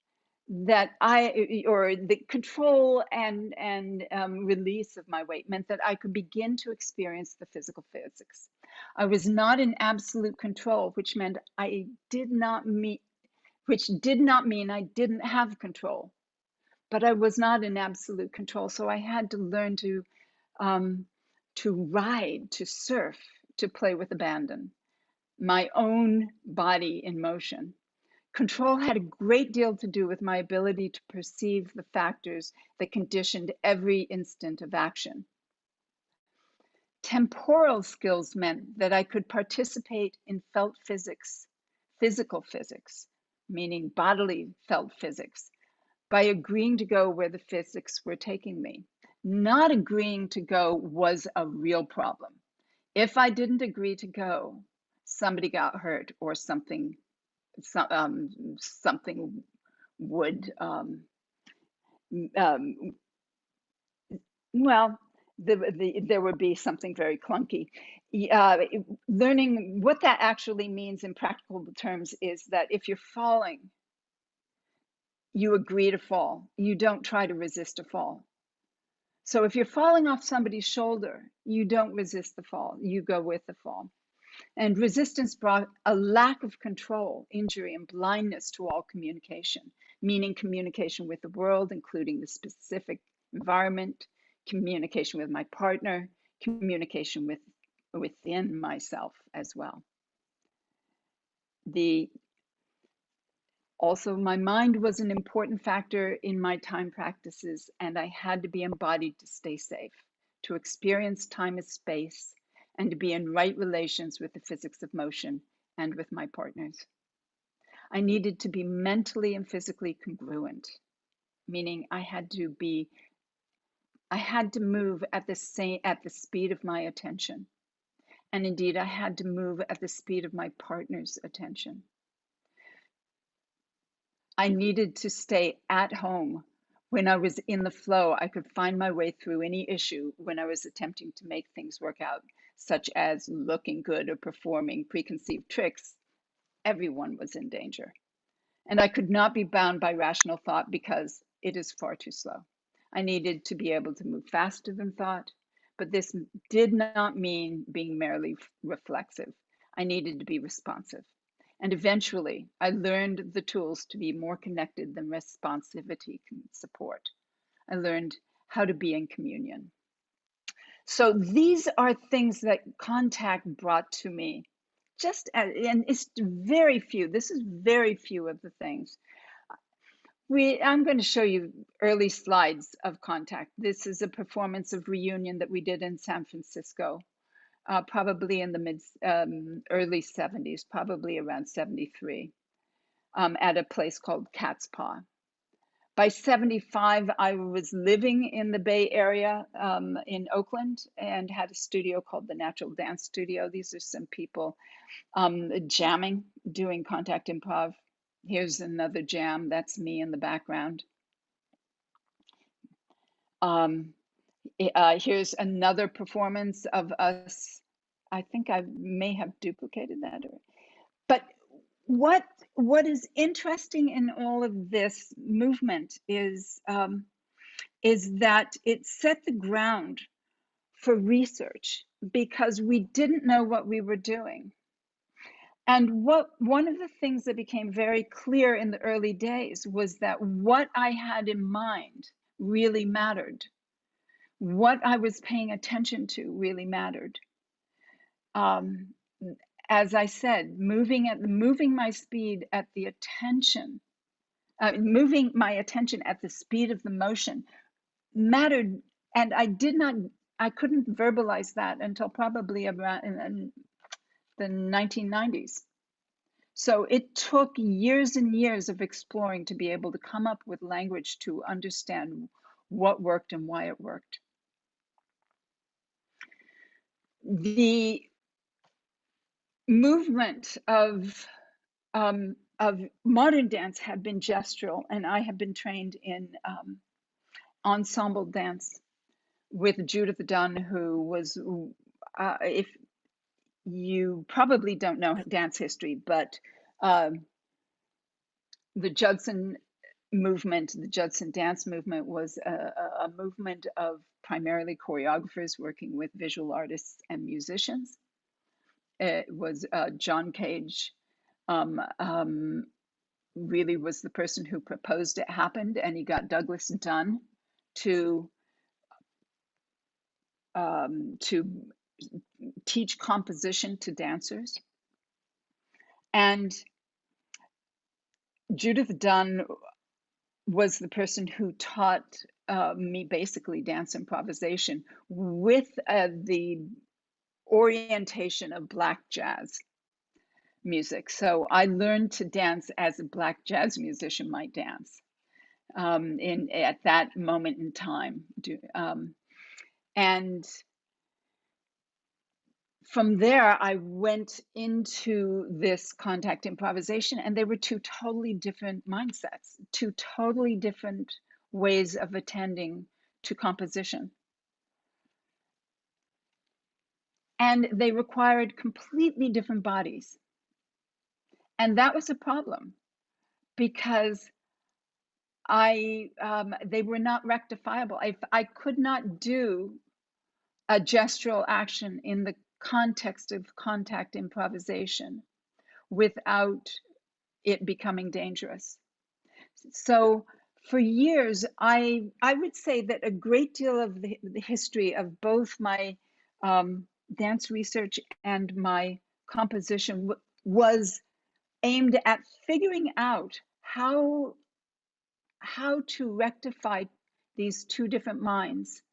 that the control and release of my weight meant that I could begin to experience the physical physics. I was not in absolute control, which meant did not mean I didn't have control, but I was not in absolute control. So I had to learn to ride, to surf, to play with abandon, my own body in motion. Control had a great deal to do with my ability to perceive the factors that conditioned every instant of action. Temporal skills meant that I could participate in felt physics, physical physics, meaning bodily felt physics, by agreeing to go where the physics were taking me. Not agreeing to go was a real problem. If I didn't agree to go, somebody got hurt or something would well, there would be something very clunky. Learning what that actually means in practical terms is that if you're falling, you agree to fall. You don't try to resist a fall. So if you're falling off somebody's shoulder, you don't resist the fall. You go with the fall. And resistance brought a lack of control, injury, and blindness to all communication, meaning communication with the world, including the specific environment, communication with my partner, communication within myself as well. Also, my mind was an important factor in my time practices, and I had to be embodied to stay safe, to experience time as space, and to be in right relations with the physics of motion and with my partners. I needed to be mentally and physically congruent, meaning I had to move at the speed of my attention. And indeed, I had to move at the speed of my partner's attention. I needed to stay at home. When I was in the flow, I could find my way through any issue when I was attempting to make things work out, such as looking good or performing preconceived tricks. Everyone was in danger. And I could not be bound by rational thought because it is far too slow. I needed to be able to move faster than thought, but this did not mean being merely reflexive. I needed to be responsive. And eventually, I learned the tools to be more connected than responsivity can support. I learned how to be in communion. So these are things that contact brought to me. And it's very few. This is very few of the things. I'm going to show you early slides of contact. This is a performance of Reunion that we did in San Francisco, probably in the early 70s, probably around 73, at a place called Cat's Paw. By 75, I was living in the Bay Area in Oakland and had a studio called the Natural Dance Studio. These are some people jamming, doing contact improv. Here's another jam. That's me in the background. Here's another performance of us. I think I may have duplicated that. But what is interesting in all of this movement is that it set the ground for research because we didn't know what we were doing. And one of the things that became very clear in the early days was that what I had in mind really mattered. What I was paying attention to really mattered. As I said, moving my speed at the attention, moving my attention at the speed of the motion mattered, and I couldn't verbalize that until probably around in the 1990s. So it took years and years of exploring to be able to come up with language to understand what worked and why it worked. The movement of modern dance had been gestural, and I have been trained in ensemble dance with Judith Dunn, who was, if you probably don't know dance history, but the Judson movement, the Judson dance movement, was a movement of primarily choreographers working with visual artists and musicians. It was John Cage really was the person who proposed it happened, and he got Douglas Dunn to teach composition to dancers. And Judith Dunn was the person who taught me basically dance improvisation with the orientation of Black jazz music. So I learned to dance as a Black jazz musician might dance. at that moment in time. And from there, I went into this contact improvisation, and they were two totally different mindsets, two totally different ways of attending to composition. And they required completely different bodies. And that was a problem because they were not rectifiable. I could not do a gestural action in the context of contact improvisation without it becoming dangerous. So for years, I would say that a great deal of the history of both my dance research and my composition was aimed at figuring out how to rectify these two different minds.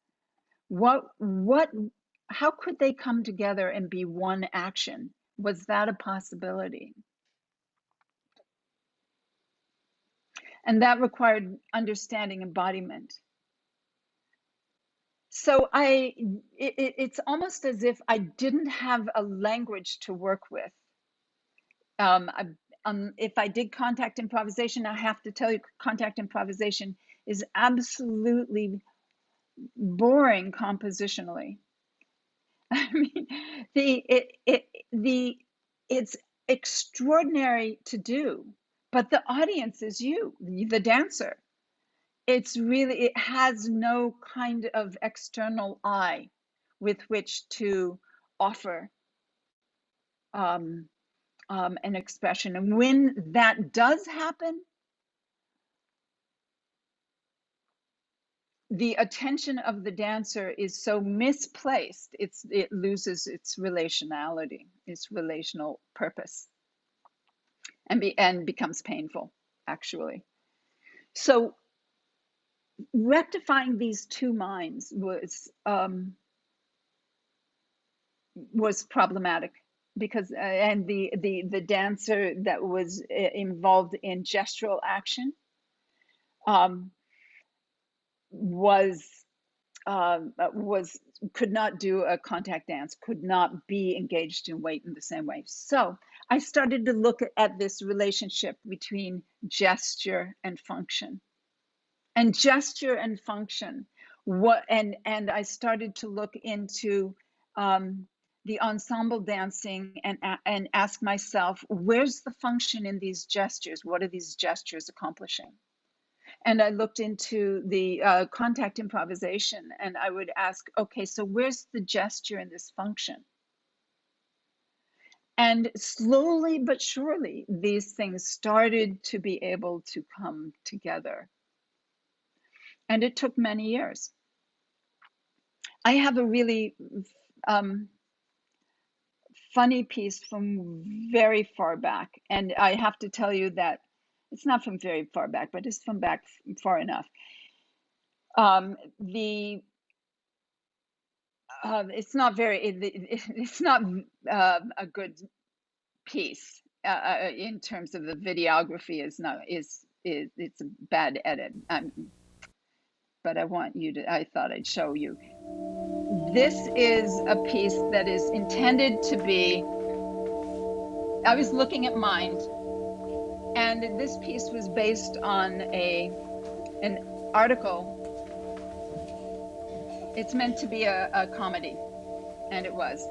How could they come together and be one action? Was that a possibility? And that required understanding embodiment. So it's almost as if I didn't have a language to work with. If I did contact improvisation, I have to tell you, contact improvisation is absolutely boring compositionally. I mean, it's extraordinary to do, but the audience is you, the dancer. It has no kind of external eye with which to offer an expression. And when that does happen, the attention of the dancer is so misplaced, it loses its relationality, its relational purpose, and becomes painful, actually. So rectifying these two minds was problematic because and the dancer that was involved in gestural action could not do a contact dance, could not be engaged in weight in the same way. So I started to look at this relationship between gesture and function. And gesture and function, and I started to look into the ensemble dancing and ask myself, where's the function in these gestures? What are these gestures accomplishing? And I looked into the contact improvisation, and I would ask, okay, so where's the gesture in this function? And slowly but surely, these things started to be able to come together. And it took many years. I have a really funny piece from very far back. And I have to tell you that it's not from very far back, but it's from back far enough. It's not a good piece in terms of the videography. It's a bad edit. But I thought I'd show you. This is a piece that is intended to be, I was looking at Mind, and this piece was based on an article. It's meant to be a comedy, and it was.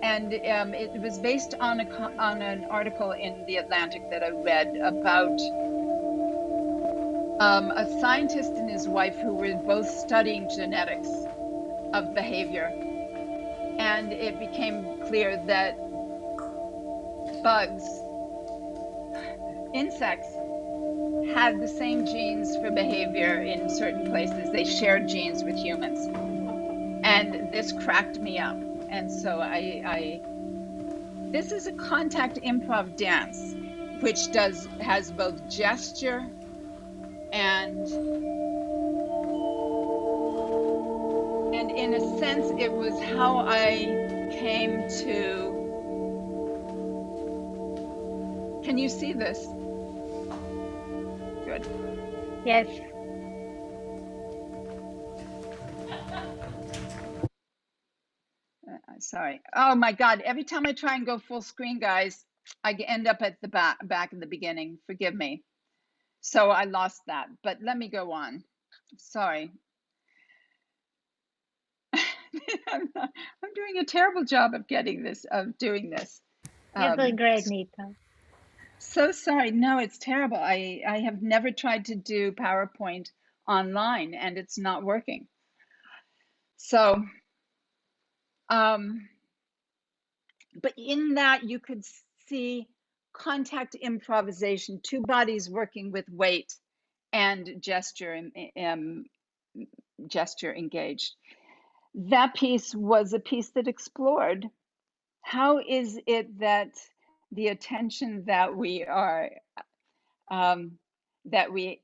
And it was based on an article in The Atlantic that I read about a scientist and his wife who were both studying genetics of behavior. And it became clear that insects had the same genes for behavior in certain places. They shared genes with humans. And this cracked me up. And so this is a contact improv dance, which has both gesture and in a sense, it was how I came to. Can you see this? Good. Yes. Sorry. Oh my God. Every time I try and go full screen, guys, I end up at the back in the beginning. Forgive me. So I lost that, but let me go on. Sorry. I'm doing a terrible job of doing this. You're doing great, Nita. So sorry. No, it's terrible. I have never tried to do PowerPoint online and it's not working. So, but in that you could see contact improvisation, two bodies working with weight and gesture gesture engaged. That piece was a piece that explored how is it that the attention that we are that we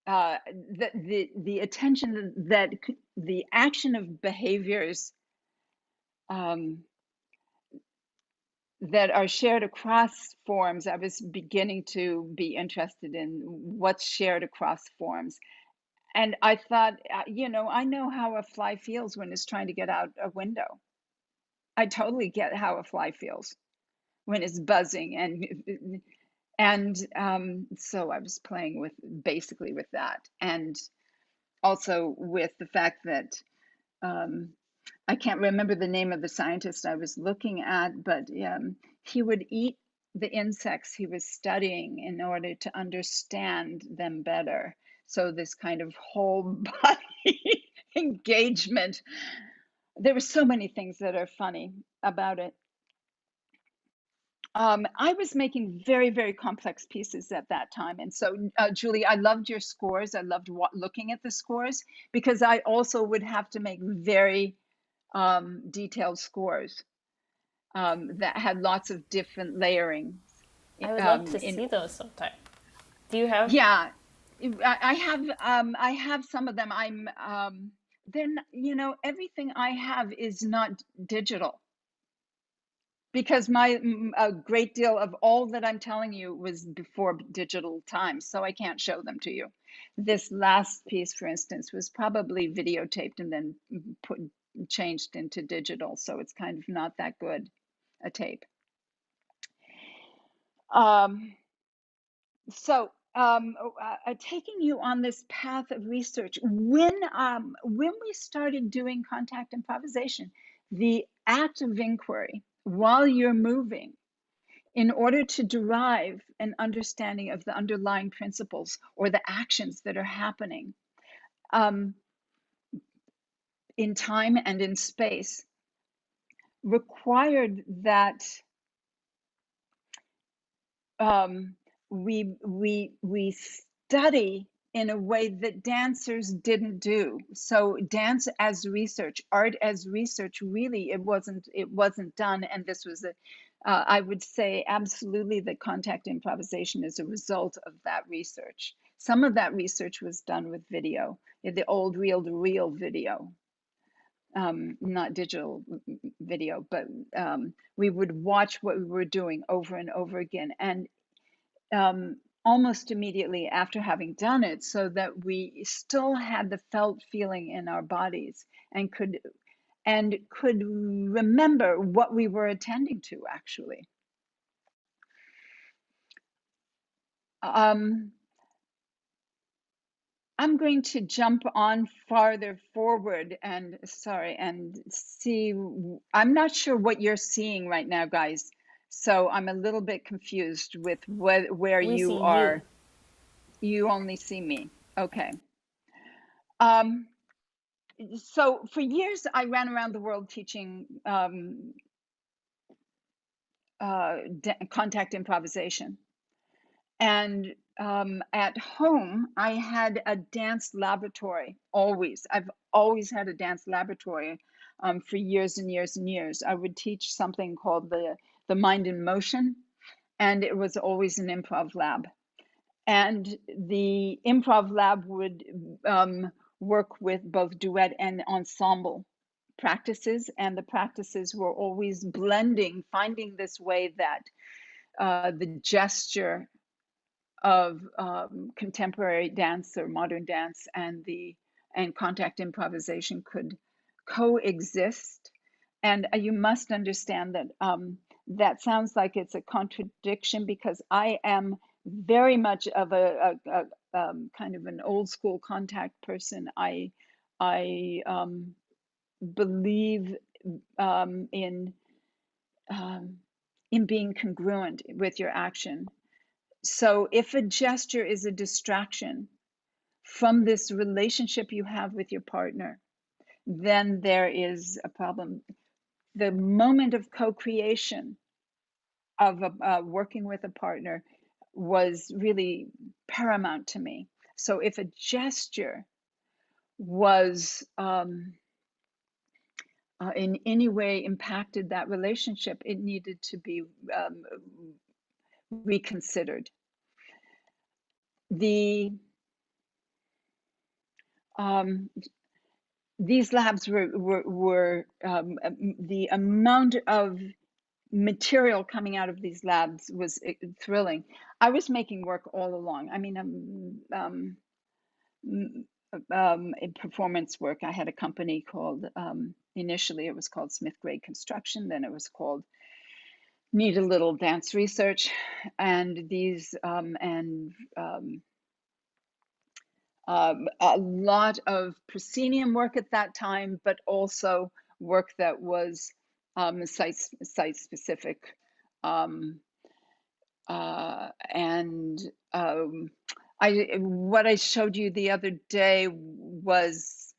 the attention that the action of behaviors that are shared across forms. I was beginning to be interested in what's shared across forms. And I thought, I know how a fly feels when it's trying to get out a window. I totally get how a fly feels when it's buzzing. And so I was playing with basically with that. And also with the fact that I can't remember the name of the scientist I was looking at, but he would eat the insects he was studying in order to understand them better. So this kind of whole body engagement. There were so many things that are funny about it. I was making very, very complex pieces at that time. And so, Julie, I loved your scores. I loved looking at the scores because I also would have to make very detailed scores that had lots of different layering. I would love to see those sometime. Do you have? Yeah, I have some of them. Then everything I have is not digital because a great deal of all that I'm telling you was before digital times, so I can't show them to you. This last piece, for instance, was probably videotaped and then changed into digital, so it's kind of not that good a tape. Taking you on this path of research, when we started doing contact improvisation, the act of inquiry while you're moving, in order to derive an understanding of the underlying principles or the actions that are happening in time and in space, required that we study in a way that dancers didn't do. So dance as research, art as research, really it wasn't done. And this was I would say absolutely that contact improvisation is a result of that research. Some of that research was done with video, the old reel-to-reel video. Not digital video, but we would watch what we were doing over and over again. And almost immediately after having done it, so that we still had the felt feeling in our bodies and could remember what we were attending to actually. I'm going to jump on farther forward and see. I'm not sure what you're seeing right now, guys. So I'm a little bit confused with where you are. You only see me. Okay. So for years, I ran around the world teaching contact improvisation. And at home, I had a dance laboratory, always. I've always had a dance laboratory for years and years and years. I would teach something called the Mind in Motion, and it was always an improv lab. And the improv lab would work with both duet and ensemble practices, and the practices were always blending, finding this way that the gesture contemporary dance or modern dance and contact improvisation could coexist. And you must understand that that sounds like it's a contradiction, because I am very much of a kind of an old school contact person. I believe in being congruent with your action. So if a gesture is a distraction from this relationship you have with your partner, then there is a problem. The moment of co-creation of working with a partner was really paramount to me. So if a gesture was in any way impacted that relationship, it needed to be reconsidered. These labs were the amount of material coming out of these labs was thrilling. I was making work all along. I mean, in performance work, I had a company called, initially it was called Smith Grade Construction, then it was called Nita Little Dance Research, and these, a lot of proscenium work at that time, but also work that was site specific. What I showed you the other day was,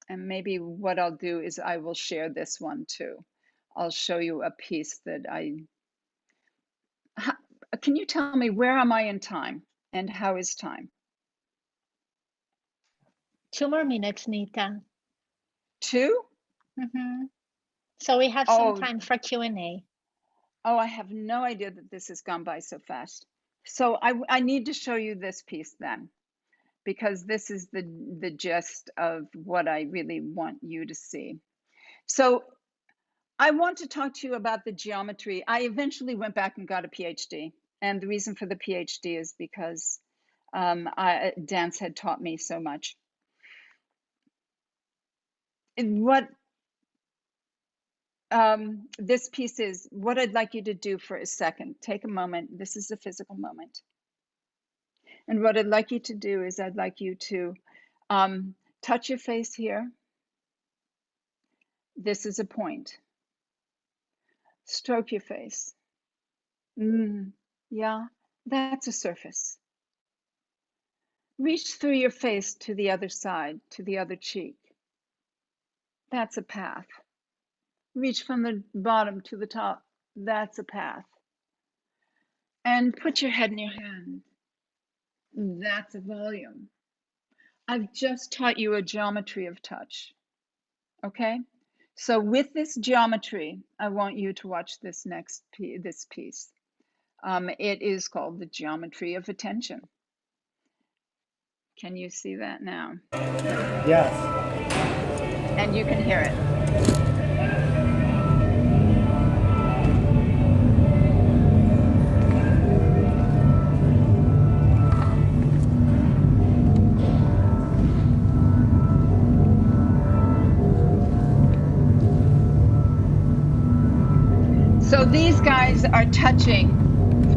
and maybe what I'll do is I will share this one too. I'll show you a piece that can you tell me, where am I in time and how is time? 2 more minutes, Nita. 2? Mm-hmm. So we have some time for Q&A. Oh, I have no idea that this has gone by so fast. So I need to show you this piece then, because this is the gist of what I really want you to see. So I want to talk to you about the geometry. I eventually went back and got a PhD. And the reason for the PhD is because dance had taught me so much. What this piece is, what I'd like you to do for a second, take a moment. This is a physical moment. And what I'd like you to do is I'd like you to touch your face here. This is a point. Stroke your face. Yeah, that's a surface. Reach through your face to the other side, to the other cheek. That's a path. Reach from the bottom to the top. That's a path. And put your head in your hand. That's a volume. I've just taught you a geometry of touch. Okay? So with this geometry, I want you to watch this this piece. It is called the geometry of attention. Can you see that now? Yes. And you can hear it. So these guys are touching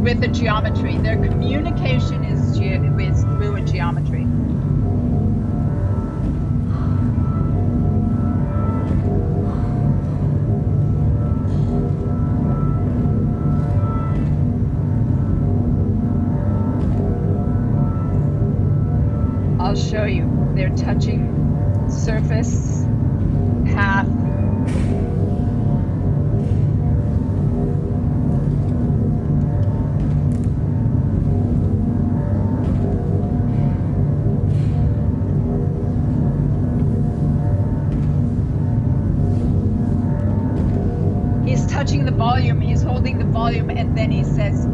with a geometry. Their communication is through a geometry. I'll show you. They're touching surface, path. He's touching the volume, he's holding the volume, and then he says,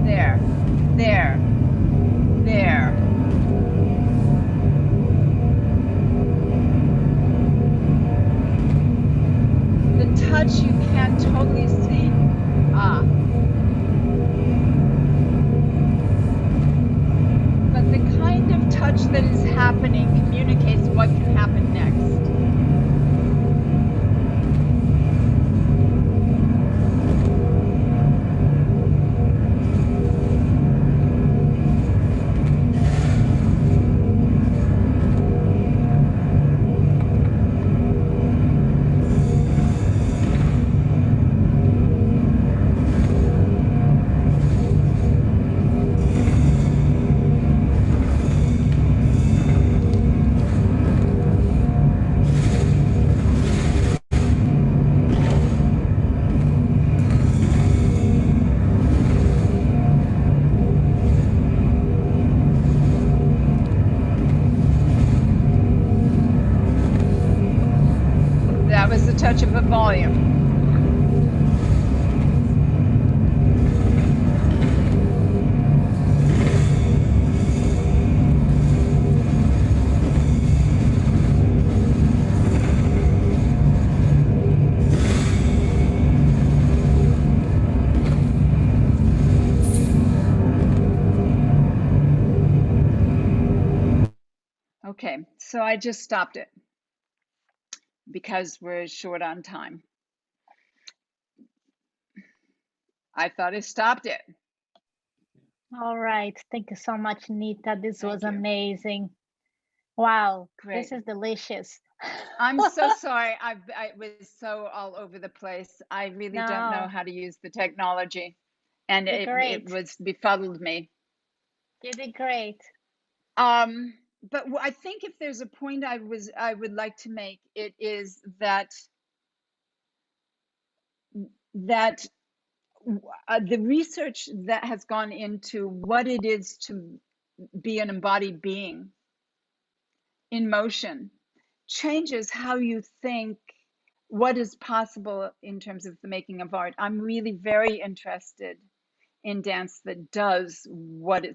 there, there, there. That was the touch of a volume. Okay, so I just stopped it because we're short on time. I thought I stopped it. All right. Thank you so much, Nita. This was Thank you. amazing. Wow. Great. This is delicious. I'm so sorry. I was so all over the place. I really don't know No, how to use the technology, and you're it great. was befuddled me. You did great. But I think if there's a point I would like to make, it is that the research that has gone into what it is to be an embodied being in motion changes how you think what is possible in terms of the making of art. I'm really very interested in dance that does what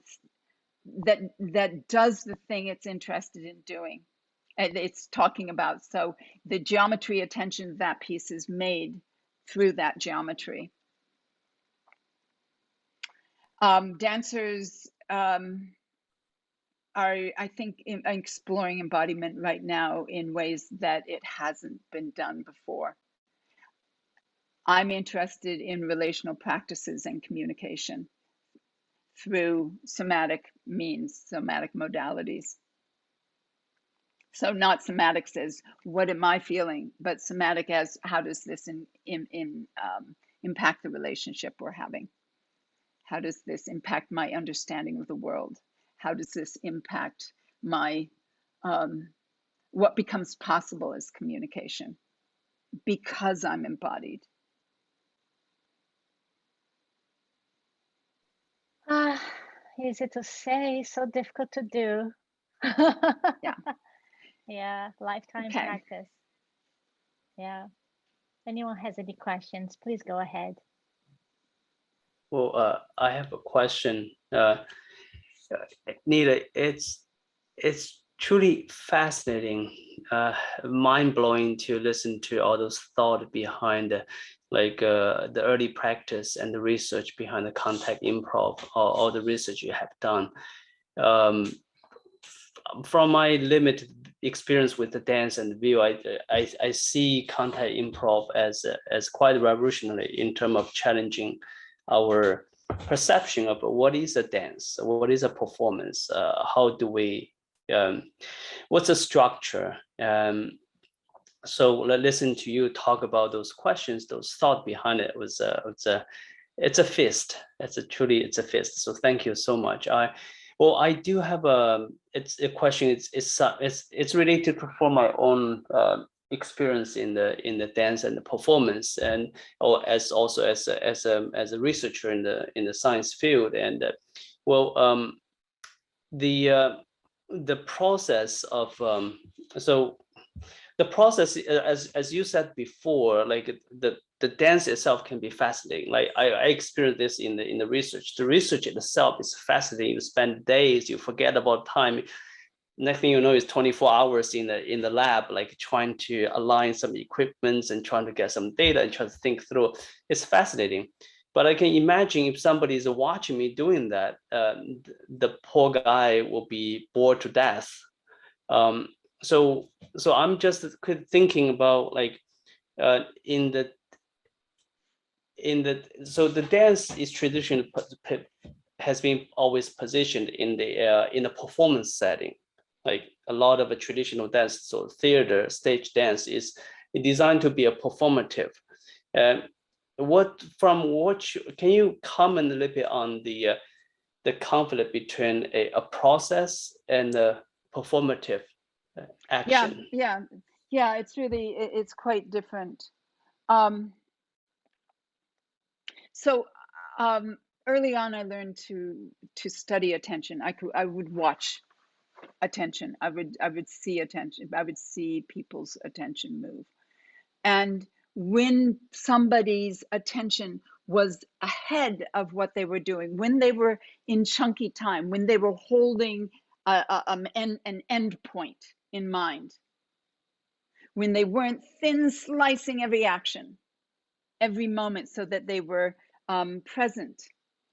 that does the thing it's interested in doing. It's talking about. So the geometry attention of that piece is made through that geometry. Dancers are, I think, exploring embodiment right now in ways that it hasn't been done before. I'm interested in relational practices and communication through somatic means, somatic modalities. So not somatics as what am I feeling, but somatic as how does this impact the relationship we're having? How does this impact my understanding of the world? How does this impact my what becomes possible as communication because I'm embodied? Easy to say, so difficult to do. Yeah. Yeah, lifetime Okay. practice. Yeah. Anyone has any questions, please go ahead. Well, I have a question. Nita, it's truly fascinating, mind-blowing to listen to all those thoughts behind the early practice and the research behind the contact improv, all the research you have done. From my limited experience with the dance and the view, I see contact improv as quite revolutionary in terms of challenging our perception of what is a dance, what is a performance, how do we, what's the structure. So let's listen to you talk about those questions, those thoughts behind it. It's a feast. It's a feast. So thank you so much. I do have it's a question. It's related to my own experience in the dance and the performance, and as a researcher in the science field. And the process of the process, as you said before, like the dance itself can be fascinating. Like I experienced this in the research. The research itself is fascinating. You spend days, you forget about time. Next thing you know is 24 hours in the lab, like trying to align some equipments and trying to get some data and trying to think through. It's fascinating. But I can imagine if somebody is watching me doing that, the poor guy will be bored to death. So I'm just thinking about like so the dance is traditionally has been always positioned in the performance setting, like a lot of a traditional dance. So theater, stage dance is designed to be a performative. Can you comment a little bit on the conflict between a process and a performative action? Yeah. It's quite different. So early on, I learned to study attention. I would watch attention. I would see attention. I would see people's attention move. And when somebody's attention was ahead of what they were doing, when they were in chunky time, when they were holding an end point in mind, when they weren't thin slicing every action, every moment, so that they were present.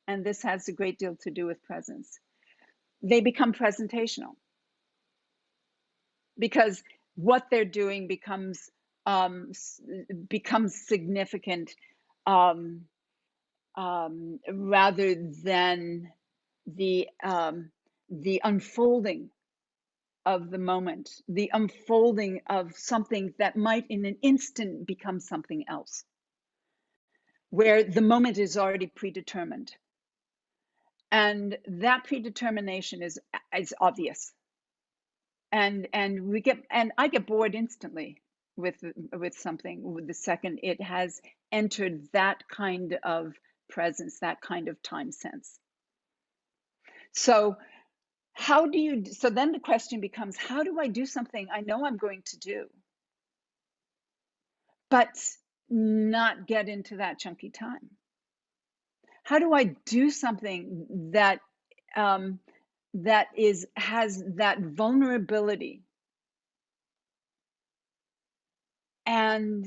And this has a great deal to do with presence. They become presentational because what they're doing becomes significant, rather than the unfolding of the moment, the unfolding of something that might in an instant become something else, where the moment is already predetermined. And that predetermination is obvious. And I get bored instantly with something with the second it has entered that kind of presence, that kind of time sense. So so then the question becomes, how do I do something I know I'm going to do, but not get into that chunky time? How do I do something that has that vulnerability and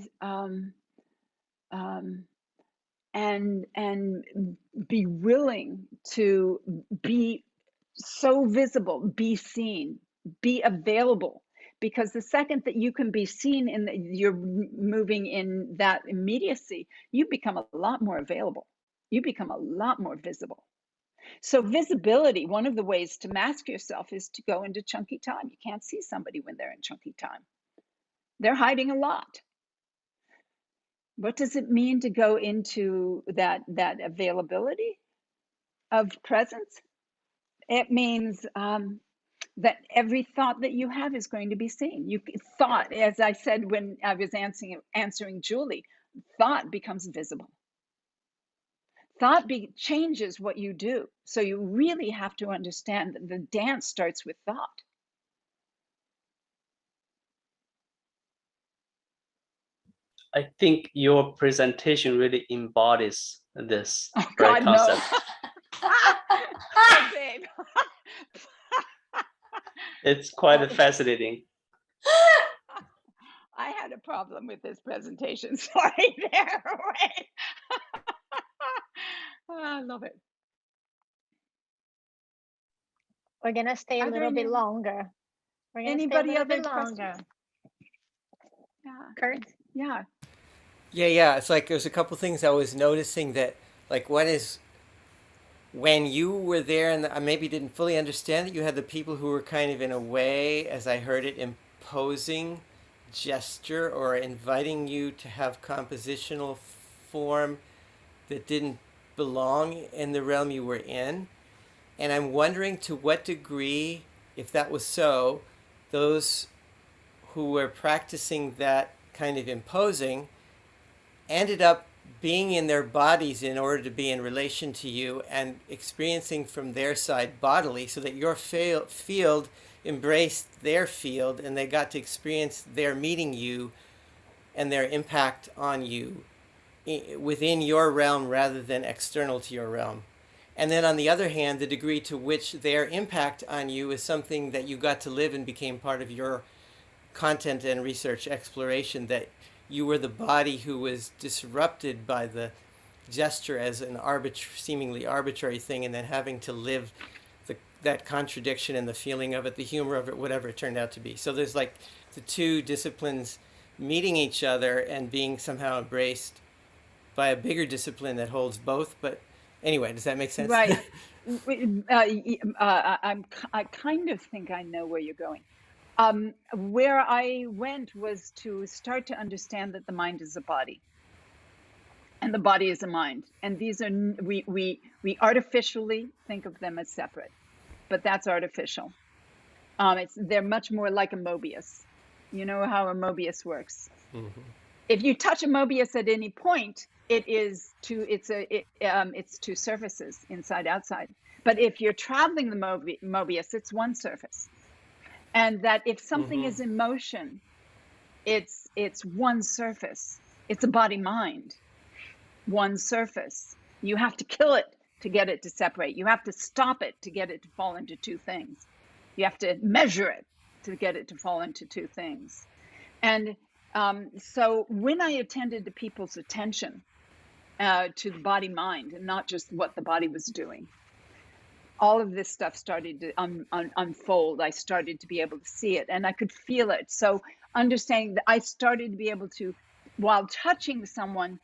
be willing to be so visible, be seen, be available? Because the second that you can be seen you're moving in that immediacy, you become a lot more available. You become a lot more visible. So visibility, one of the ways to mask yourself is to go into chunky time. You can't see somebody when they're in chunky time. They're hiding a lot. What does it mean to go into that availability of presence? It means that every thought that you have is going to be seen. Thought, as I said when I was answering Julie, thought becomes visible. Thought changes what you do. So you really have to understand that the dance starts with thought. I think your presentation really embodies this God, concept. No. Oh, babe. It's quite fascinating. I had a problem with this presentation. Sorry there. Wait. Oh, I love it. We're gonna stay a little bit longer. We're gonna Anybody stay a other little bit longer. questions? Yeah. Kurt? Yeah. Yeah. It's like there's a couple things I was noticing that, like, one is when you were there, and I maybe didn't fully understand it, you had the people who were kind of, in a way, as I heard it, imposing gesture or inviting you to have compositional form that didn't belong in the realm you were in. And I'm wondering to what degree, if that was so, those who were practicing that kind of imposing ended up being in their bodies in order to be in relation to you and experiencing from their side bodily, so that your field embraced their field and they got to experience their meeting you and their impact on you within your realm rather than external to your realm. And then on the other hand, the degree to which their impact on you is something that you got to live and became part of your content and research exploration, that you were the body who was disrupted by the gesture as an seemingly arbitrary thing, and then having to live that contradiction and the feeling of it, the humor of it, whatever it turned out to be. So there's like the two disciplines meeting each other and being somehow embraced by a bigger discipline that holds both. But anyway, does that make sense? Right. I kind of think I know where you're going. Where I went was to start to understand that the mind is a body, and the body is a mind, and these are we artificially think of them as separate, but that's artificial. They're much more like a Mobius. You know how a Mobius works. Mm-hmm. If you touch a Mobius at any point, it's two surfaces, inside outside. But if you're traveling the Mobius, it's one surface. And that if something is in motion, it's one surface. It's a body mind, one surface. You have to kill it to get it to separate. You have to stop it to get it to fall into two things. You have to measure it to get it to fall into two things. And so when I attended to people's attention to the body mind and not just what the body was doing, all of this stuff started to unfold. I started to be able to see it and I could feel it. So understanding that I started to be able to, while touching someone,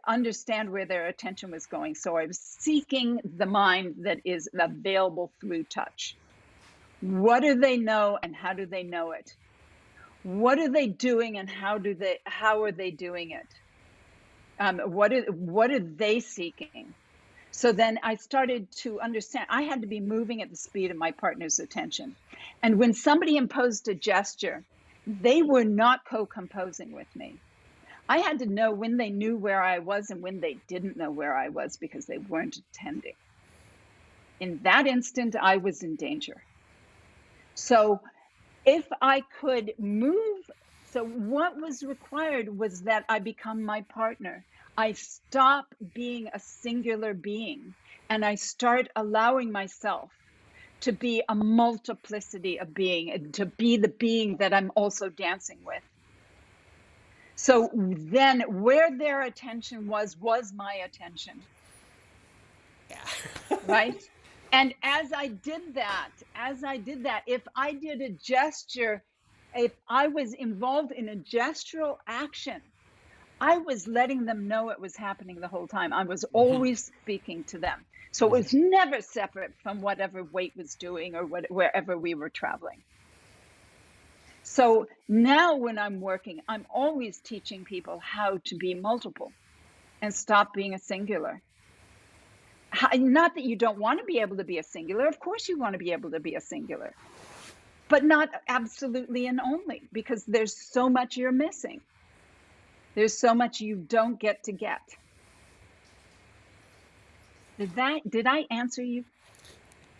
understand where their attention was going. So I was seeking the mind that is available through touch. What do they know and how do they know it? What are they doing and how are they doing it? What are they seeking? So then I started to understand I had to be moving at the speed of my partner's attention. And when somebody imposed a gesture, they were not co-composing with me. I had to know when they knew where I was and when they didn't know where I was because they weren't attending. In that instant, I was in danger. So if I could move, so what was required was that I become my partner. I stop being a singular being and I start allowing myself to be a multiplicity of being, to be the being that I'm also dancing with. So then where their attention was my attention. Yeah. Right? And as I did that, if I did a gesture, if I was involved in a gestural action, I was letting them know it was happening the whole time. I was always speaking to them. So it was never separate from whatever Wait was doing or wherever we were traveling. So now when I'm working, I'm always teaching people how to be multiple and stop being a singular. Not that you don't want to be able to be a singular. Of course you want to be able to be a singular, but not absolutely and only, because there's so much you're missing. There's so much you don't get to get. Did I answer you?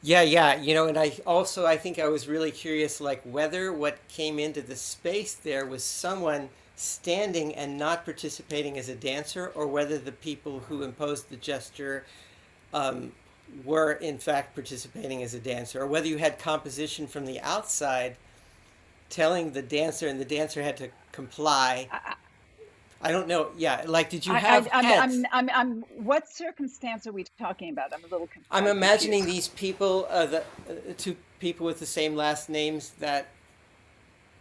Yeah. And I think I was really curious, like whether what came into the space there was someone standing and not participating as a dancer, or whether the people who imposed the gesture were in fact participating as a dancer, or whether you had composition from the outside telling the dancer and the dancer had to comply. I don't know. Yeah, like did you have heads? What circumstance are we talking about? I'm a little confused. I'm imagining these people, the two people with the same last names, that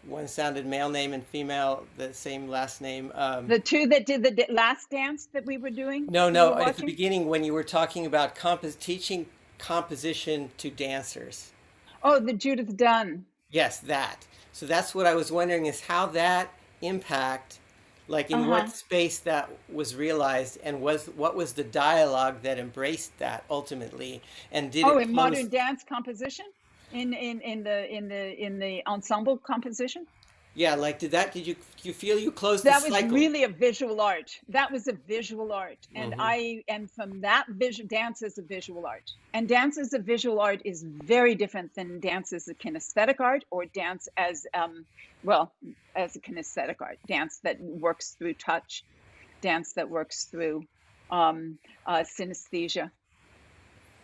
one sounded male name and female, the same last name. The two that did the last dance that we were doing? No, at the beginning when you were talking about teaching composition to dancers. Oh, the Judith Dunn. Yes, that. So that's what I was wondering, is how that impact, like in what space that was realized, and what was the dialogue that embraced that ultimately, and did it in modern dance composition, in the ensemble composition? Yeah, like did you feel you closed the cycle? That was really a visual art. That was a visual art, and and from that dance is a visual art, and dance as a visual art is very different than dance as a kinesthetic art, or dance as as a kinesthetic art, dance that works through touch, dance that works through synesthesia.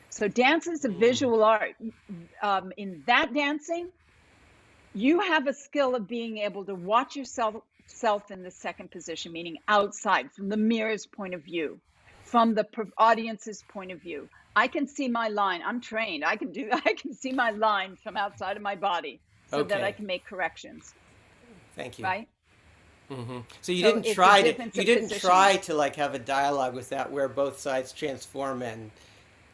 So dance is a visual art. In that dancing, you have a skill of being able to watch yourself in the second position, meaning outside, from the mirror's point of view, from the audience's point of view. I can see my line. I'm trained. I can see my line from outside of my body, so that I can make corrections. Thank you. Right. Mm-hmm. So you didn't try to like have a dialogue with that where both sides transform and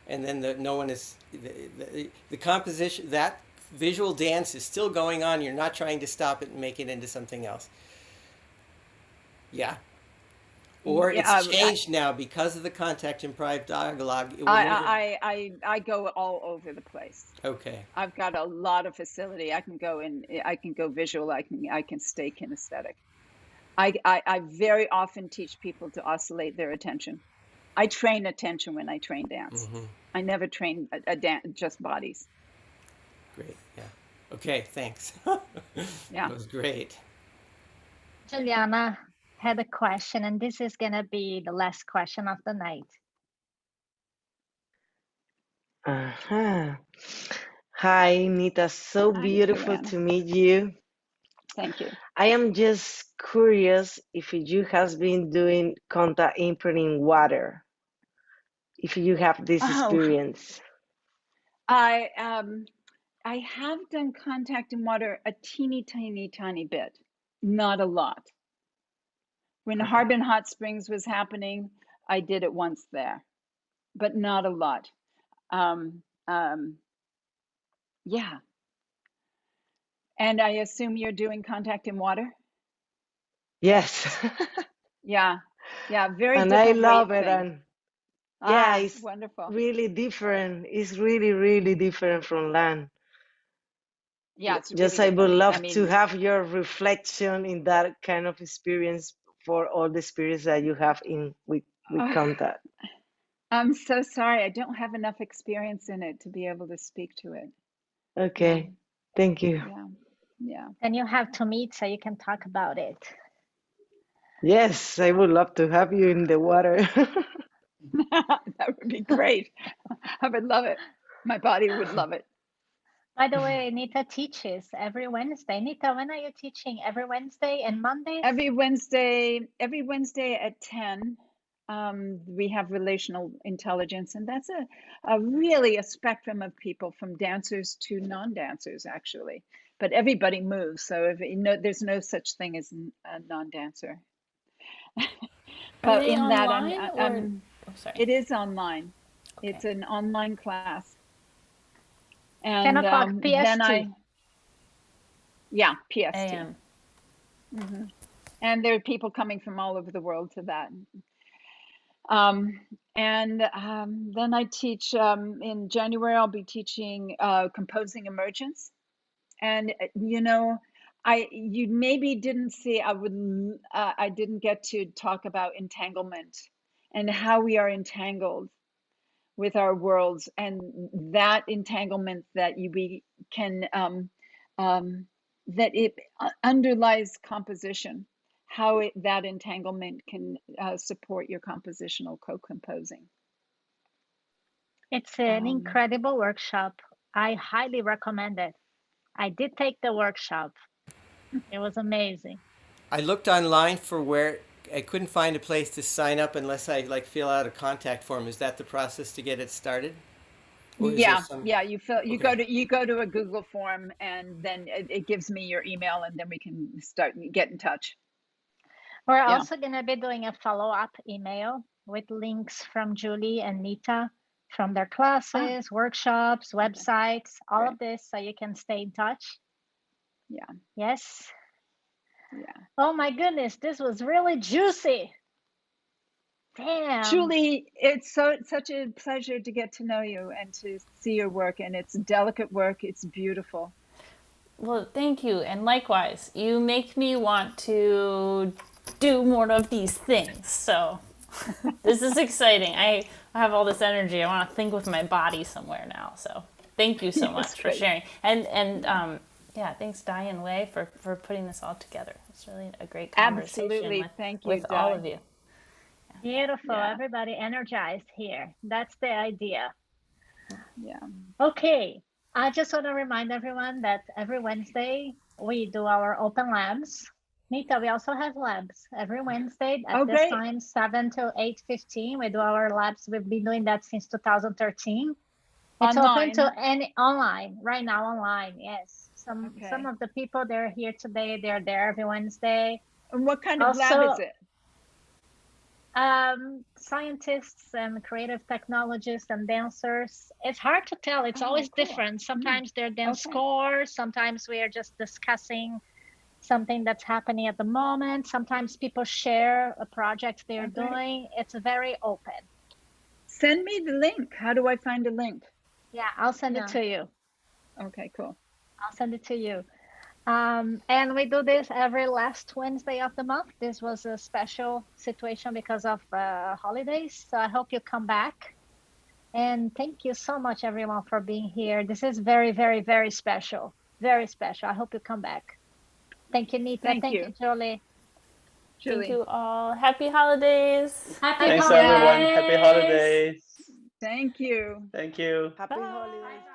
then no one is the composition, that visual dance is still going on. You're not trying to stop it and make it into something else. Yeah. Or it's changed now because of the contact improv dialogue. I go all over the place. Okay. I've got a lot of facility. I can go visual. I can stay kinesthetic. I very often teach people to oscillate their attention. I train attention when I train dance. Mm-hmm. I never train just bodies. Great. Yeah. Okay. Thanks. Yeah. That was great. Juliana had a question, and this is going to be the last question of the night. Uh-huh. Hi, Nita. So Hi, beautiful Juliana. to meet you. Thank you. I am just curious if you have been doing contact imprinting water, if you have this Oh, experience. I have done contact in water a teeny tiny bit, not a lot. When Okay. Harbin Hot Springs was happening, I did it once there, but not a lot. Yeah. And I assume you're doing contact in water? Yes. Yeah. Yeah. Very And I different weight love it. thing. And yeah, it's Wonderful. really different. It's really, really different from land. Yeah, it's Just really I would different. I love to mean, have your reflection in that kind of experience for all the experience that you have in with contact. I'm so sorry. I don't have enough experience in it to be able to speak to it. Okay. Thank you. Yeah. Yeah. Then you have to meet so you can talk about it. Yes, I would love to have you in the water. That would be great. I would love it. My body would love it. By the way, Nita teaches every Wednesday. Nita, when are you teaching? Every Wednesday and Mondays? Every Wednesday at 10, we have relational intelligence, and that's really a spectrum of people from dancers to non-dancers, actually. But everybody moves, so there's no such thing as a non-dancer. Are But they in that, online or? Oh, sorry. it is online. Okay. It's an online class. 10 And o'clock then PST. Yeah, PST. AM. And there are people coming from all over the world to that. Then I teach in January. I'll be teaching composing emergence. And you maybe didn't see. I didn't get to talk about entanglement and how we are entangled with our worlds, and that entanglement that we can that it underlies composition, how that entanglement can support your compositional co-composing. It's an incredible workshop. I highly recommend it. I did take the workshop. It was amazing. I looked online for where I couldn't find a place to sign up unless I fill out a contact form. Is that the process to get it started? Yeah. You go to a Google form, and then it gives me your email, and then we can get in touch. We're also going to be doing a follow-up email with links from Julie and Nita from their classes, workshops, websites, all of this, so you can stay in touch. Yeah. Yes. Yeah. Oh my goodness, this was really juicy. Damn. Julie, it's such a pleasure to get to know you and to see your work, and it's delicate work. It's beautiful. Well, thank you. And likewise, you make me want to do more of these things. So this is exciting. I have all this energy. I want to think with my body somewhere now. So thank you so much for sharing. And yeah, thanks Diane Wei for putting this all together. It's really a great conversation. Absolutely. Thank you, with all of you. Beautiful. Yeah. Everybody energized here. That's the idea. Yeah. Okay. I just want to remind everyone that every Wednesday we do our open labs. Nita, we also have labs every Wednesday at this time, 7 to 8:15. We do our labs. We've been doing that since 2013. It's open to any online right now. Online, yes. Some of the people they're here today. They're there every Wednesday. And what kind of lab is it? Scientists and creative technologists and dancers. It's hard to tell. It's always different. Sometimes they're dance scores. Sometimes we are just discussing something that's happening at the moment. Sometimes people share a project they're doing. It's very open. Send me the link. How do I find a link? Yeah, I'll send it to you. Okay, cool. I'll send it to you. And we do this every last Wednesday of the month. This was a special situation because of holidays. So I hope you come back. And thank you so much, everyone, for being here. This is very, very, very special. Very special. I hope you come back. Thank you, Nita. Thank you, Julie. Julie. Thank you all. Happy holidays. Thanks everyone. Happy holidays. Thank you. Thank you. Happy Bye. holidays.